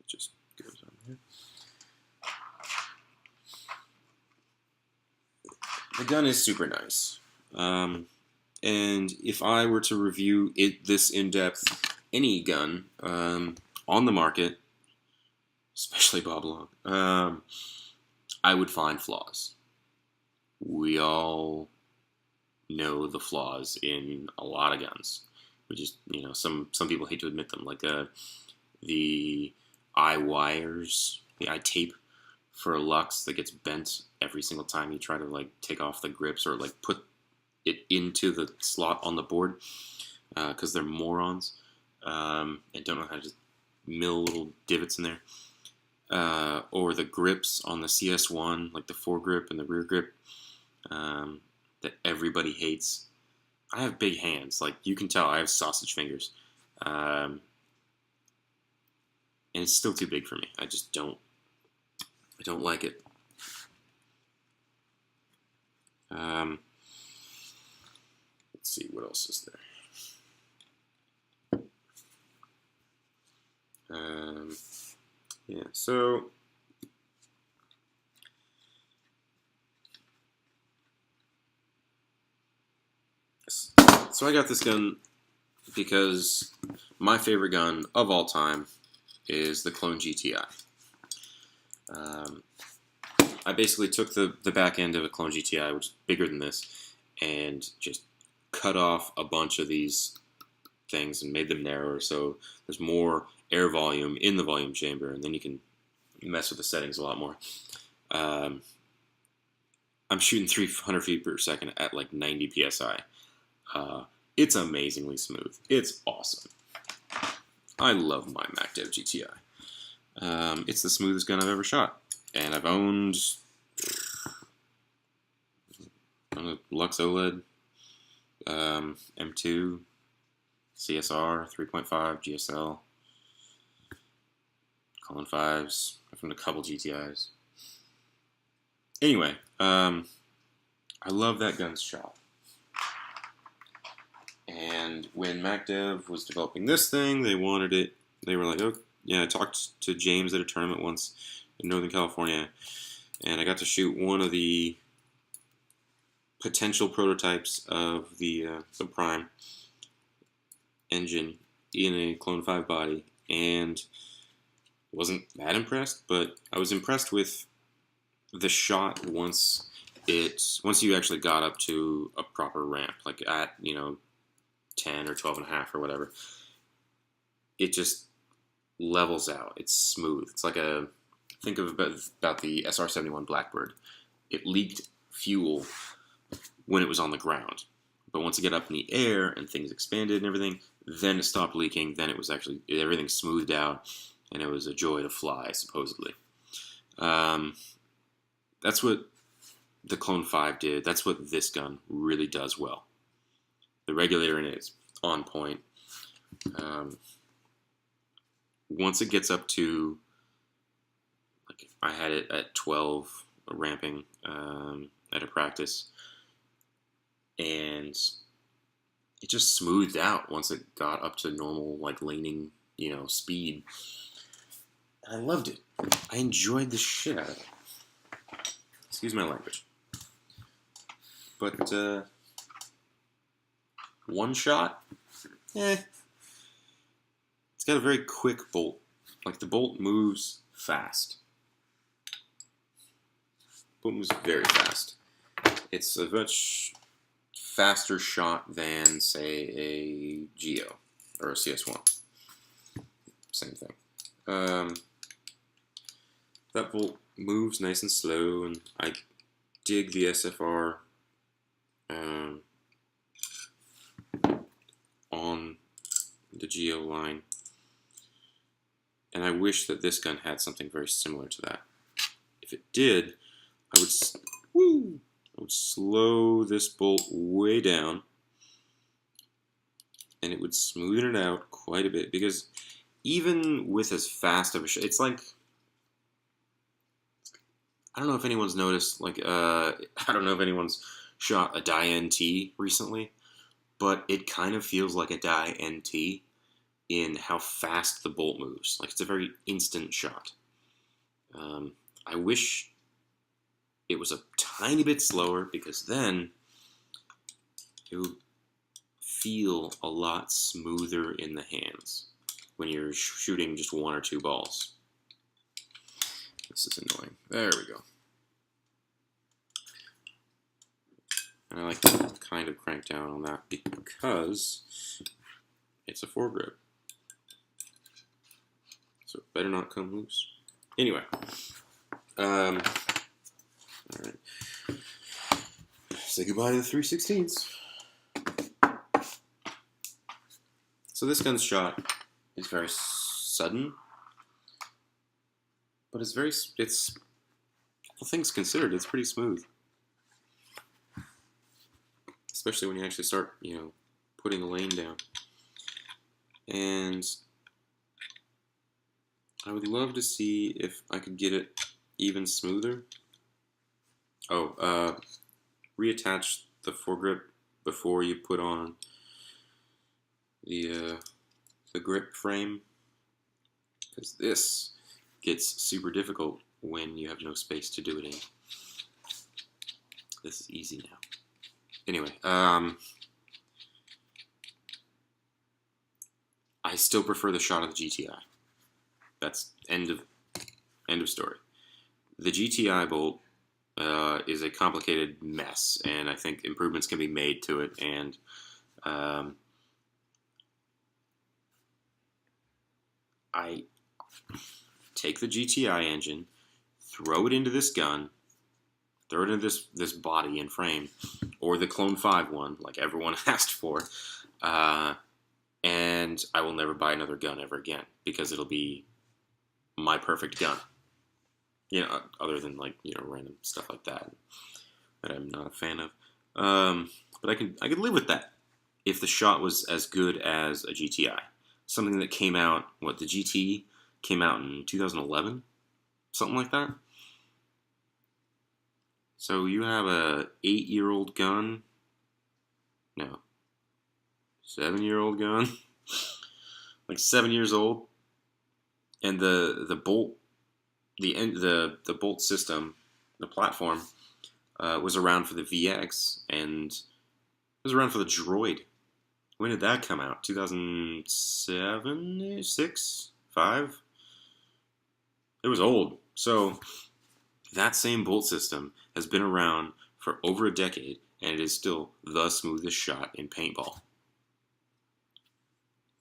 just goes on here. The gun is super nice. And if I were to review this in-depth, any gun on the market, especially Bob Long, I would find flaws. We all know the flaws in a lot of guns. We just, some people hate to admit them, like the eye wires, the eye tape for a Lux that gets bent every single time you try to take off the grips or put it into the slot on the board, because they're morons and don't know how to just mill little divots in there. Or the grips on the CS1, like the foregrip and the rear grip, that everybody hates. I have big hands, you can tell I have sausage fingers, and it's still too big for me. I don't like it. Let's see, what else is there? Yeah, so I got this gun because my favorite gun of all time is the Clone GTI. I basically took the back end of a Clone GTI, which is bigger than this, and just cut off a bunch of these things and made them narrower, so there's more air volume in the volume chamber, and then you can mess with the settings a lot more. I'm shooting 300 feet per second at like 90 psi. It's amazingly smooth. It's awesome. I love my MacDev GTI. It's the smoothest gun I've ever shot, and I've owned Lux OLED, M2, CSR 3.5, GSL, Colin 5s. I've owned a couple GTIs. Anyway, I love that gun's shot. And when MacDev was developing this thing, they wanted it. They were like, oh, yeah, I talked to James at a tournament once in Northern California, and I got to shoot one of the potential prototypes of the Prime engine in a Clone 5 body, and wasn't that impressed, but I was impressed with the shot once you actually got up to a proper ramp, like at 10 or 12 and a half or whatever. It just levels out. It's smooth. It's like think of about the SR-71 Blackbird. It leaked fuel when it was on the ground, but once it got up in the air and things expanded and everything, then it stopped leaking. Then it was actually everything smoothed out, and it was a joy to fly, supposedly. That's what the Clone 5 did. That's what this gun really does well. The regulator in it is on point. Once it gets up to, like, I had it at 12 ramping at a practice, and it just smoothed out once it got up to normal, like, leaning, speed. And I loved it. I enjoyed the shit out of it. Excuse my language. But, one shot? It's got a very quick bolt. Like, the bolt moves fast. Bolt moves very fast. It's a much faster shot than, say, a Geo or a CS1. Same thing. That bolt moves nice and slow, and I dig the SFR on the Geo line, and I wish that this gun had something very similar to that. If it did, I would slow this bolt way down, and it would smoothen it out quite a bit, because even with as fast of a shot, it's like, I don't know if anyone's noticed, like, I don't know if anyone's shot a die NT recently, but it kind of feels like a die NT in how fast the bolt moves. Like, it's a very instant shot. I wish it was a tiny bit slower, because then it would feel a lot smoother in the hands when you're shooting just one or two balls. This is annoying. There we go. And I like to kind of crank down on that because it's a foregrip. So it better not come loose. Anyway. Alright. Say goodbye to the 3/16s. So this gun's shot is very sudden, but it's all things considered, it's pretty smooth. Especially when you actually start, putting a lane down. And I would love to see if I could get it even smoother. Oh, reattach the foregrip before you put on the grip frame, because this gets super difficult when you have no space to do it in. This is easy now. Anyway, I still prefer the shot of the GTI. That's end of story. The GTI bolt is a complicated mess, and I think improvements can be made to it, and I take the GTI engine, throw it into this gun, throw it into this body and frame, or the Clone 5 one, like everyone asked for, and I will never buy another gun ever again, because it'll be my perfect gun. Other than random stuff like that I'm not a fan of. But I could live with that if the shot was as good as a GTI. Something that came out, the GT came out in 2011? Something like that? So you have a 8-year-old gun? No. 7-year-old gun? Like 7 years old? And the bolt, the bolt system, the platform, was around for the VX, and it was around for the Droid. When did that come out? 2007, 6, 5? It was old. So that same bolt system has been around for over a decade, and it is still the smoothest shot in paintball.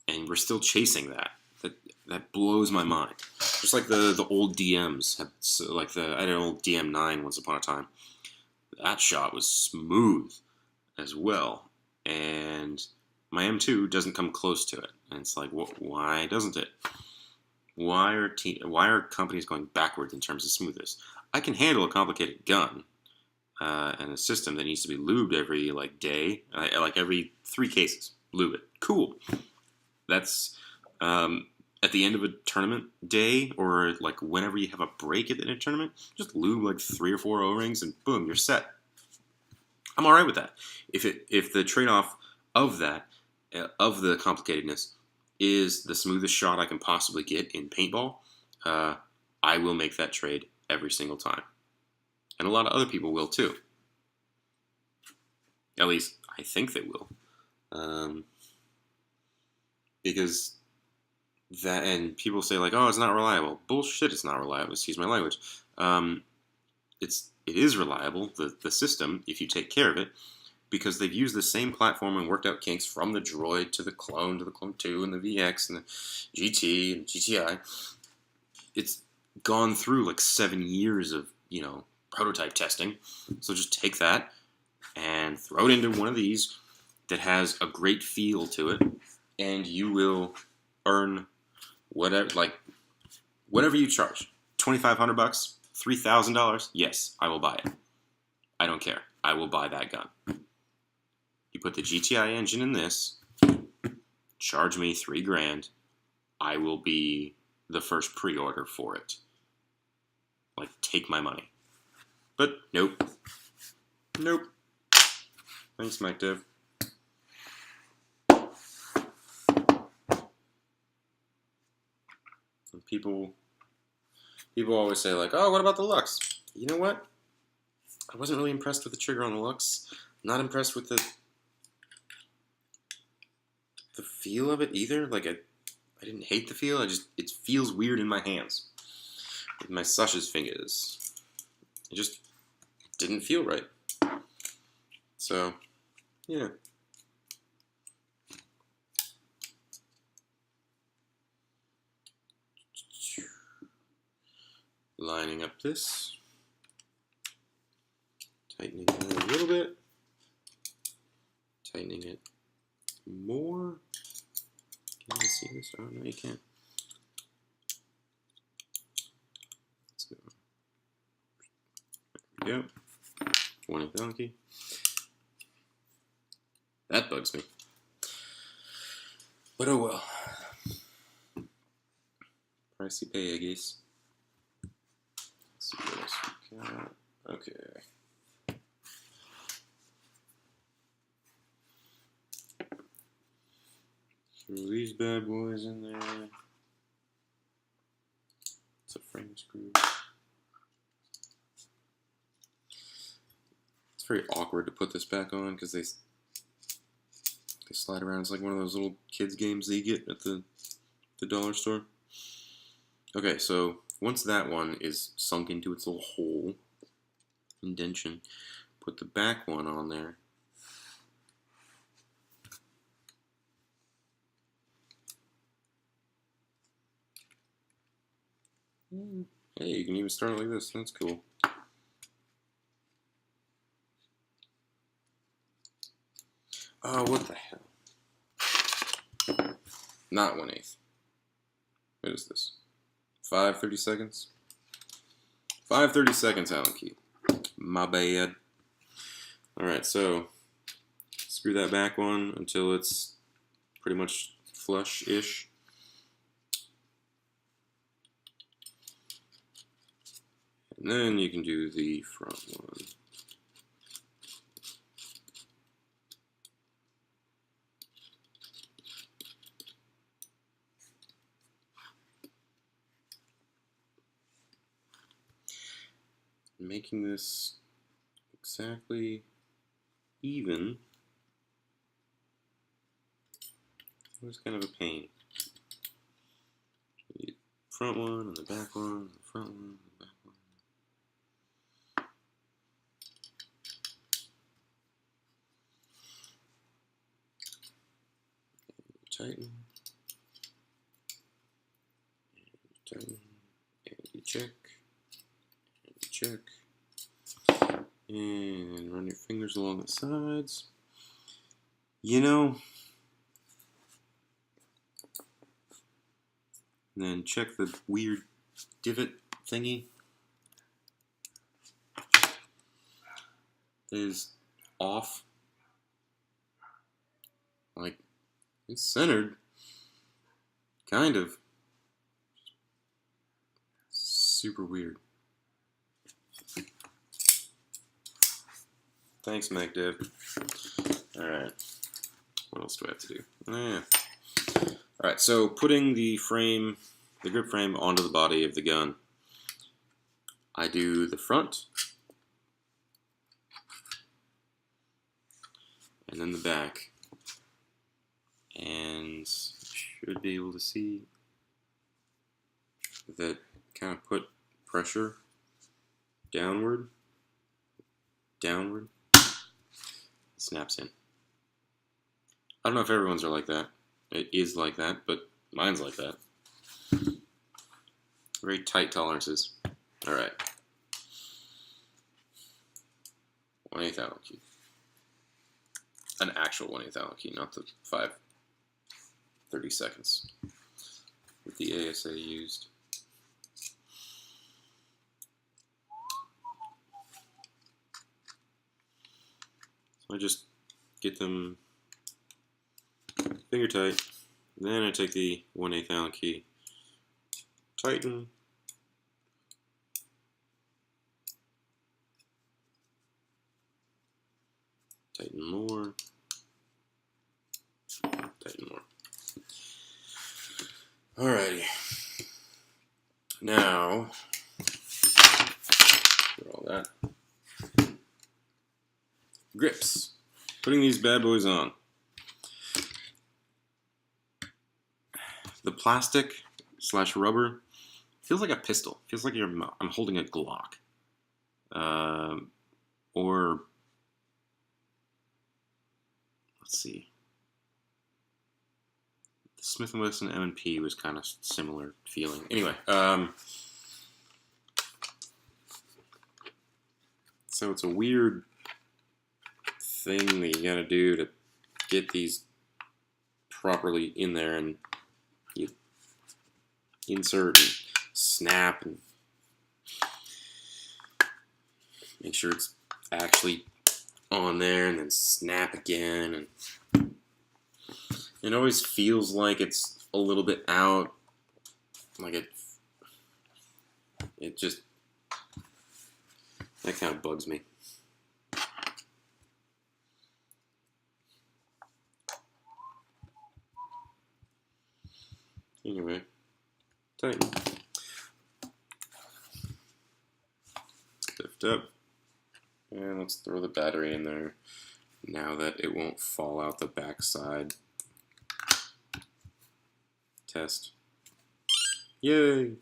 And we're still chasing that. That blows my mind. Just like the old DMs, I had an old DM9 once upon a time. That shot was smooth as well, and my M2 doesn't come close to it. And it's like, why doesn't it? Why are companies going backwards in terms of smoothness? I can handle a complicated gun and a system that needs to be lubed every day, every 3 cases. Lube it. Cool. That's at the end of a tournament day, or whenever you have a break at the end of a tournament, just lube 3 or 4 O-rings and boom, you're set. I'm all right with that. If the trade-off of that, of the complicatedness, is the smoothest shot I can possibly get in paintball, I will make that trade every single time. And a lot of other people will too. At least I think they will. Because that, and people say oh, it's not reliable. Bullshit, it's not reliable. Excuse my language. It is reliable, the system, if you take care of it, because they've used the same platform and worked out kinks from the Droid to the Clone 2 and the VX and the GT and GTI. It's gone through 7 years of prototype testing. So just take that and throw it into one of these that has a great feel to it, and you will earn whatever you charge. $2,500, $3,000. Yes, I will buy it. I don't care. I will buy that gun. You put the GTI engine in this, charge me $3,000. I will be the first pre-order for it. Take my money. But nope. Nope. Thanks, MacDev. And people always say oh, what about the Lux? You know what? I wasn't really impressed with the trigger on the Lux. Not impressed with the feel of it either. I didn't hate the feel. It feels weird in my hands. With my Sasha's fingers. It just didn't feel right. So, yeah. Lining up this. Tightening it a little bit. Tightening it more. Can you see this? Oh, no, you can't. Let's go. There we go. One donkey. That bugs me. But oh well. Price you pay, I guess. Let's see what else we got. Okay. Throw these bad boys in there. It's a frame screw. It's very awkward to put this back on because they slide around. It's like one of those little kids games that you get at the dollar store. Okay, so once that one is sunk into its little hole, indention, put the back one on there. Hey, you can even start it like this. That's cool. Oh, what the hell? Not 1/8. What is this? 5 30 seconds? 5 30 seconds, Allen key. My bad. Alright, so screw that back one until it's pretty much flush-ish. And then you can do the front one. Making this exactly even was kind of a pain. The front one and the back one, and the front one and the back one. Tighten, and tighten, and you check, and you check, and run your fingers along the sides. You know, and then check the weird divot thingy. It is off. Like, it's centered. Kind of. Super weird. Thanks, MacDev. Alright. What else do I have to do? Alright, so putting the frame, the grip frame, onto the body of the gun. I do the front, and then the back. And you should be able to see that kind of put pressure downward, snaps in. I don't know if everyone's are like that. It is like that, but mine's like that. Very tight tolerances. Alright. 1/8 Allen key. An actual 1/8 Allen key, not the 5 30 seconds that the ASA used. So I just get them finger tight, then I take the 1/8 Allen key, tighten, tighten more, tighten more. Alrighty. Now, for all that, grips. Putting these bad boys on. The plastic / rubber feels like a pistol. Feels like I'm holding a Glock. Or let's see. The Smith & Wesson M&P was kind of similar feeling. Anyway, so it's a weird thing that you gotta do to get these properly in there, and you insert and snap and make sure it's actually on there, and then snap again, and it always feels like it's a little bit out, like it just, that kind of bugs me. Anyway, tighten, lift up, and let's throw the battery in there now that it won't fall out the backside. Test. Yay!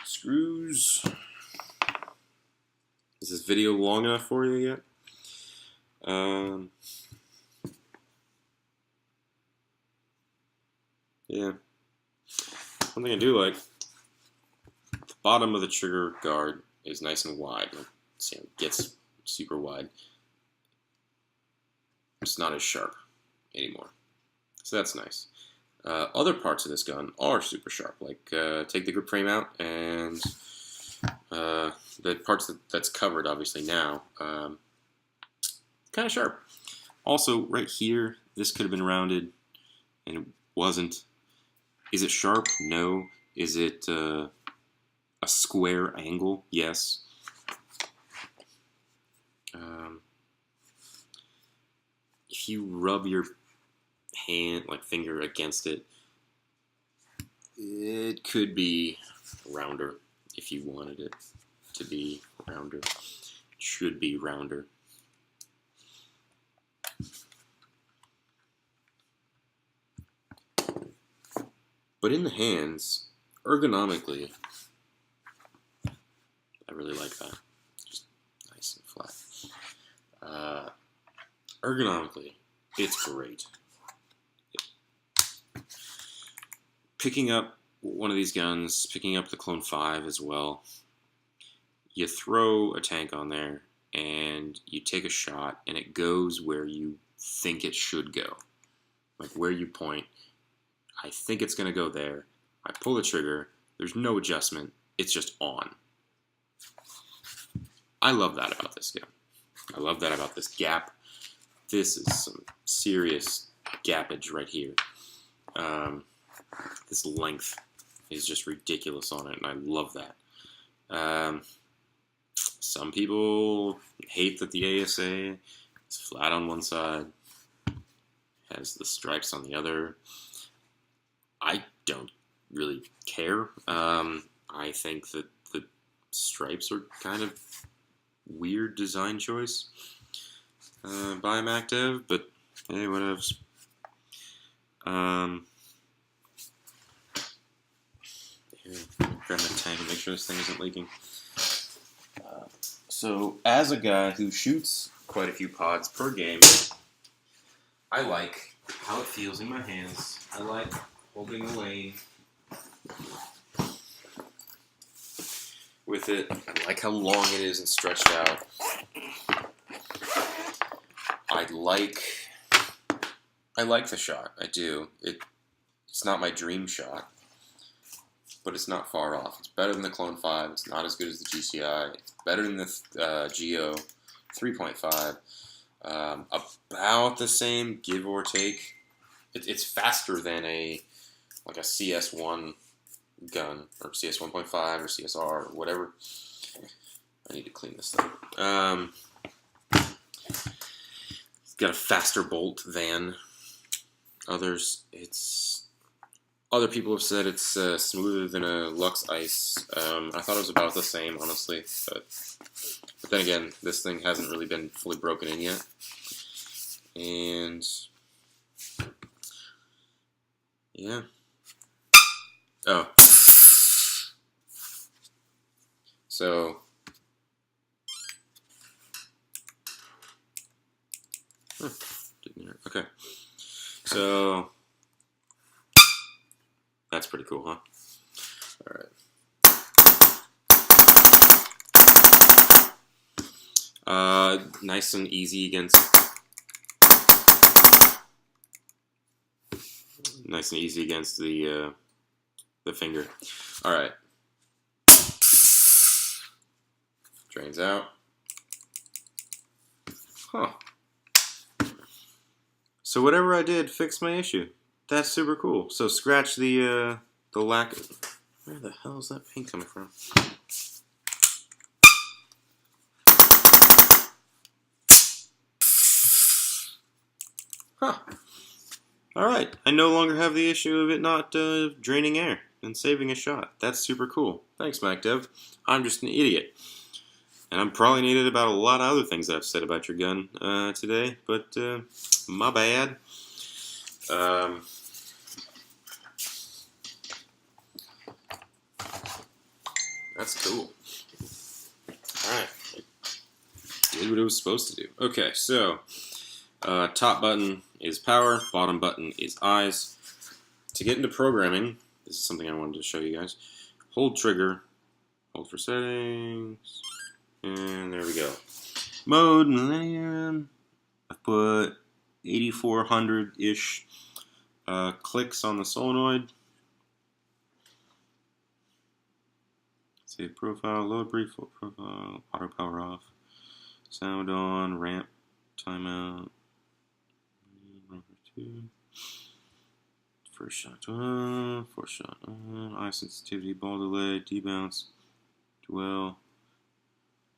Screws. Is this video long enough for you yet? Yeah. One thing I do like, the bottom of the trigger guard is nice and wide. See, it gets super wide. It's not as sharp anymore. So that's nice. Other parts of this gun are super sharp. Like, take the grip frame out, and the parts that's covered, obviously, now, kind of sharp. Also, right here, this could have been rounded, and it wasn't. Is it sharp? No. Is it a square angle? Yes. If you rub your hand, like finger, against it, it could be rounder if you wanted it to be rounder. It should be rounder. But in the hands, ergonomically, I really like that. Just nice and flat. Ergonomically, it's great. Picking up one of these guns, picking up the Clone 5 as well, you throw a tank on there, and you take a shot, and it goes where you think it should go. Like where you point, I think it's going to go there. I pull the trigger, there's no adjustment, it's just on. I love that about this gun. I love that about this gap. This is some serious gappage right here. This length is just ridiculous on it, and I love that. Some people hate that the ASA is flat on one side, has the stripes on the other. I don't really care. I think that the stripes are kind of weird design choice by MacDev, but hey, whatevs. Here, grab my tank and make sure this thing isn't leaking. So, as a guy who shoots quite a few pods per game, I like how it feels in my hands. I like holding the lane with it. I like how long it is and stretched out. I like the shot. I do. It's not my dream shot, but it's not far off. It's better than the Clone 5. It's not as good as the GCI. It's better than the Geo 3.5. About the same, give or take. It's faster than a CS1 gun, or CS 1.5, or CSR, or whatever. I need to clean this thing. It's got a faster bolt than others. Other people have said it's smoother than a Lux Ice. I thought it was about the same, honestly. But then again, this thing hasn't really been fully broken in yet. And yeah. Oh. So didn't hear it. Okay. So that's pretty cool, huh? All right. Nice and easy against the finger. All right. Drains out. Huh. So whatever I did fixed my issue. That's super cool. So scratch the lack of... Where the hell is that paint coming from? Huh. Alright. I no longer have the issue of it not draining air and saving a shot. That's super cool. Thanks, MacDev. I'm just an idiot. And I'm probably an idiot about a lot of other things that I've said about your gun today, but my bad. That's cool. Alright. Did what it was supposed to do. Okay, so top button is power, bottom button is eyes. To get into programming, this is something I wanted to show you guys. Hold trigger, hold for settings, and there we go. Mode, Millennium. I've put 8,400-ish clicks on the solenoid. Save profile, load brief profile, auto power off, sound on, ramp, timeout, first shot on, fourth shot on, eye sensitivity, ball delay, debounce, dwell,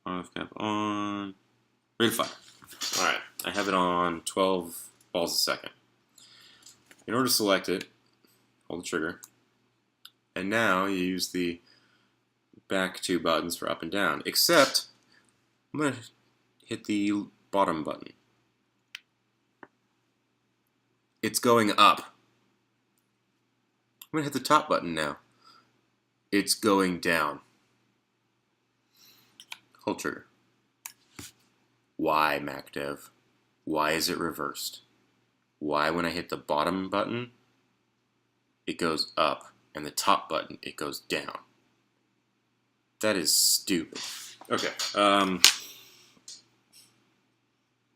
RF cap on, ready to fire. Alright, I have it on 12 balls a second. In order to select it, hold the trigger, and now you use the back two buttons for up and down, except I'm going to hit the bottom button. It's going up. I'm going to hit the top button now. It's going down. Hold trigger. Why, MacDev? Why is it reversed? Why when I hit the bottom button, it goes up, and the top button, it goes down? That is stupid. Okay.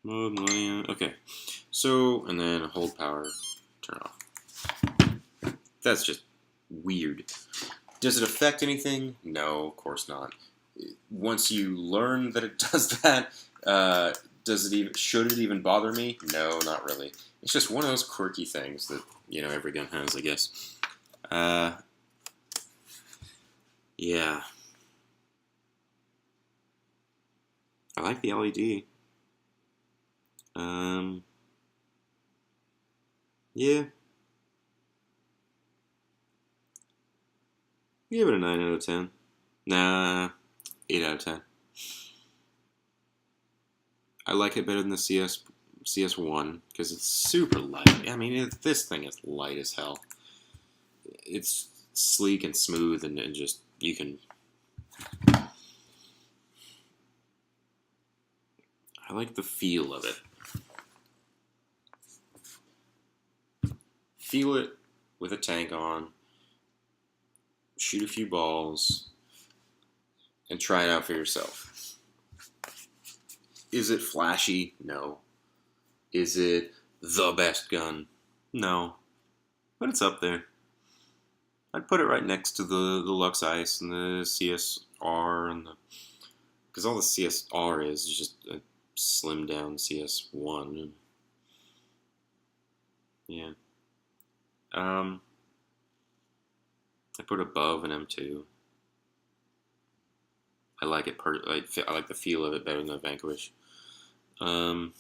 Mode, Millennium. Okay. So, and then hold power, turn off. That's just weird. Does it affect anything? No, of course not. Once you learn that it does that, should it even bother me? No, not really. It's just one of those quirky things that, you know, every gun has, I guess. Yeah. I like the LED. Yeah. Give it a 9 out of 10. Nah, 8 out of 10. I like it better than the CS1 because it's super light. I mean, this thing is light as hell. It's sleek and smooth, and just, you can... I like the feel of it. Feel it with a tank on, shoot a few balls, and try it out for yourself. Is it flashy? No. Is it the best gun? No. But it's up there. I'd put it right next to the Lux Ice and the CSR, and because all the CSR is just a slimmed down CS1. Yeah. I put above an M2. I like it. I like the feel of it better than the Vanquish. It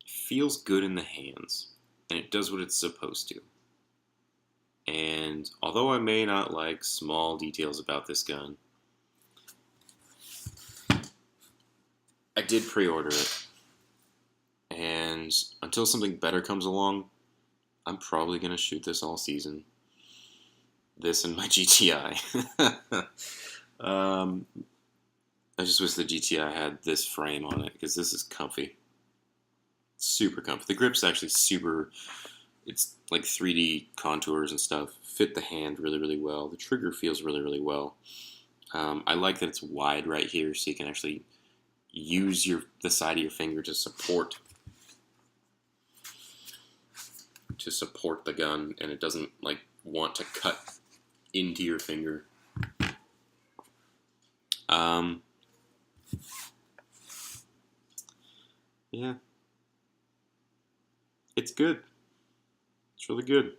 feels good in the hands, and it does what it's supposed to. And although I may not like small details about this gun, I did pre-order it. And until something better comes along, I'm probably going to shoot this all season. This and my GTI. I just wish the GTI had this frame on it, because this is comfy. Super comfy. The grip's actually super... It's like 3D contours and stuff. Fit the hand really, really well. The trigger feels really, really well. I like that it's wide right here, so you can actually use the side of your finger to support the gun, and it doesn't like want to cut into your finger. Yeah, it's good. It's really good.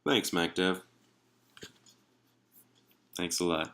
Thanks, MacDev. Thanks a lot.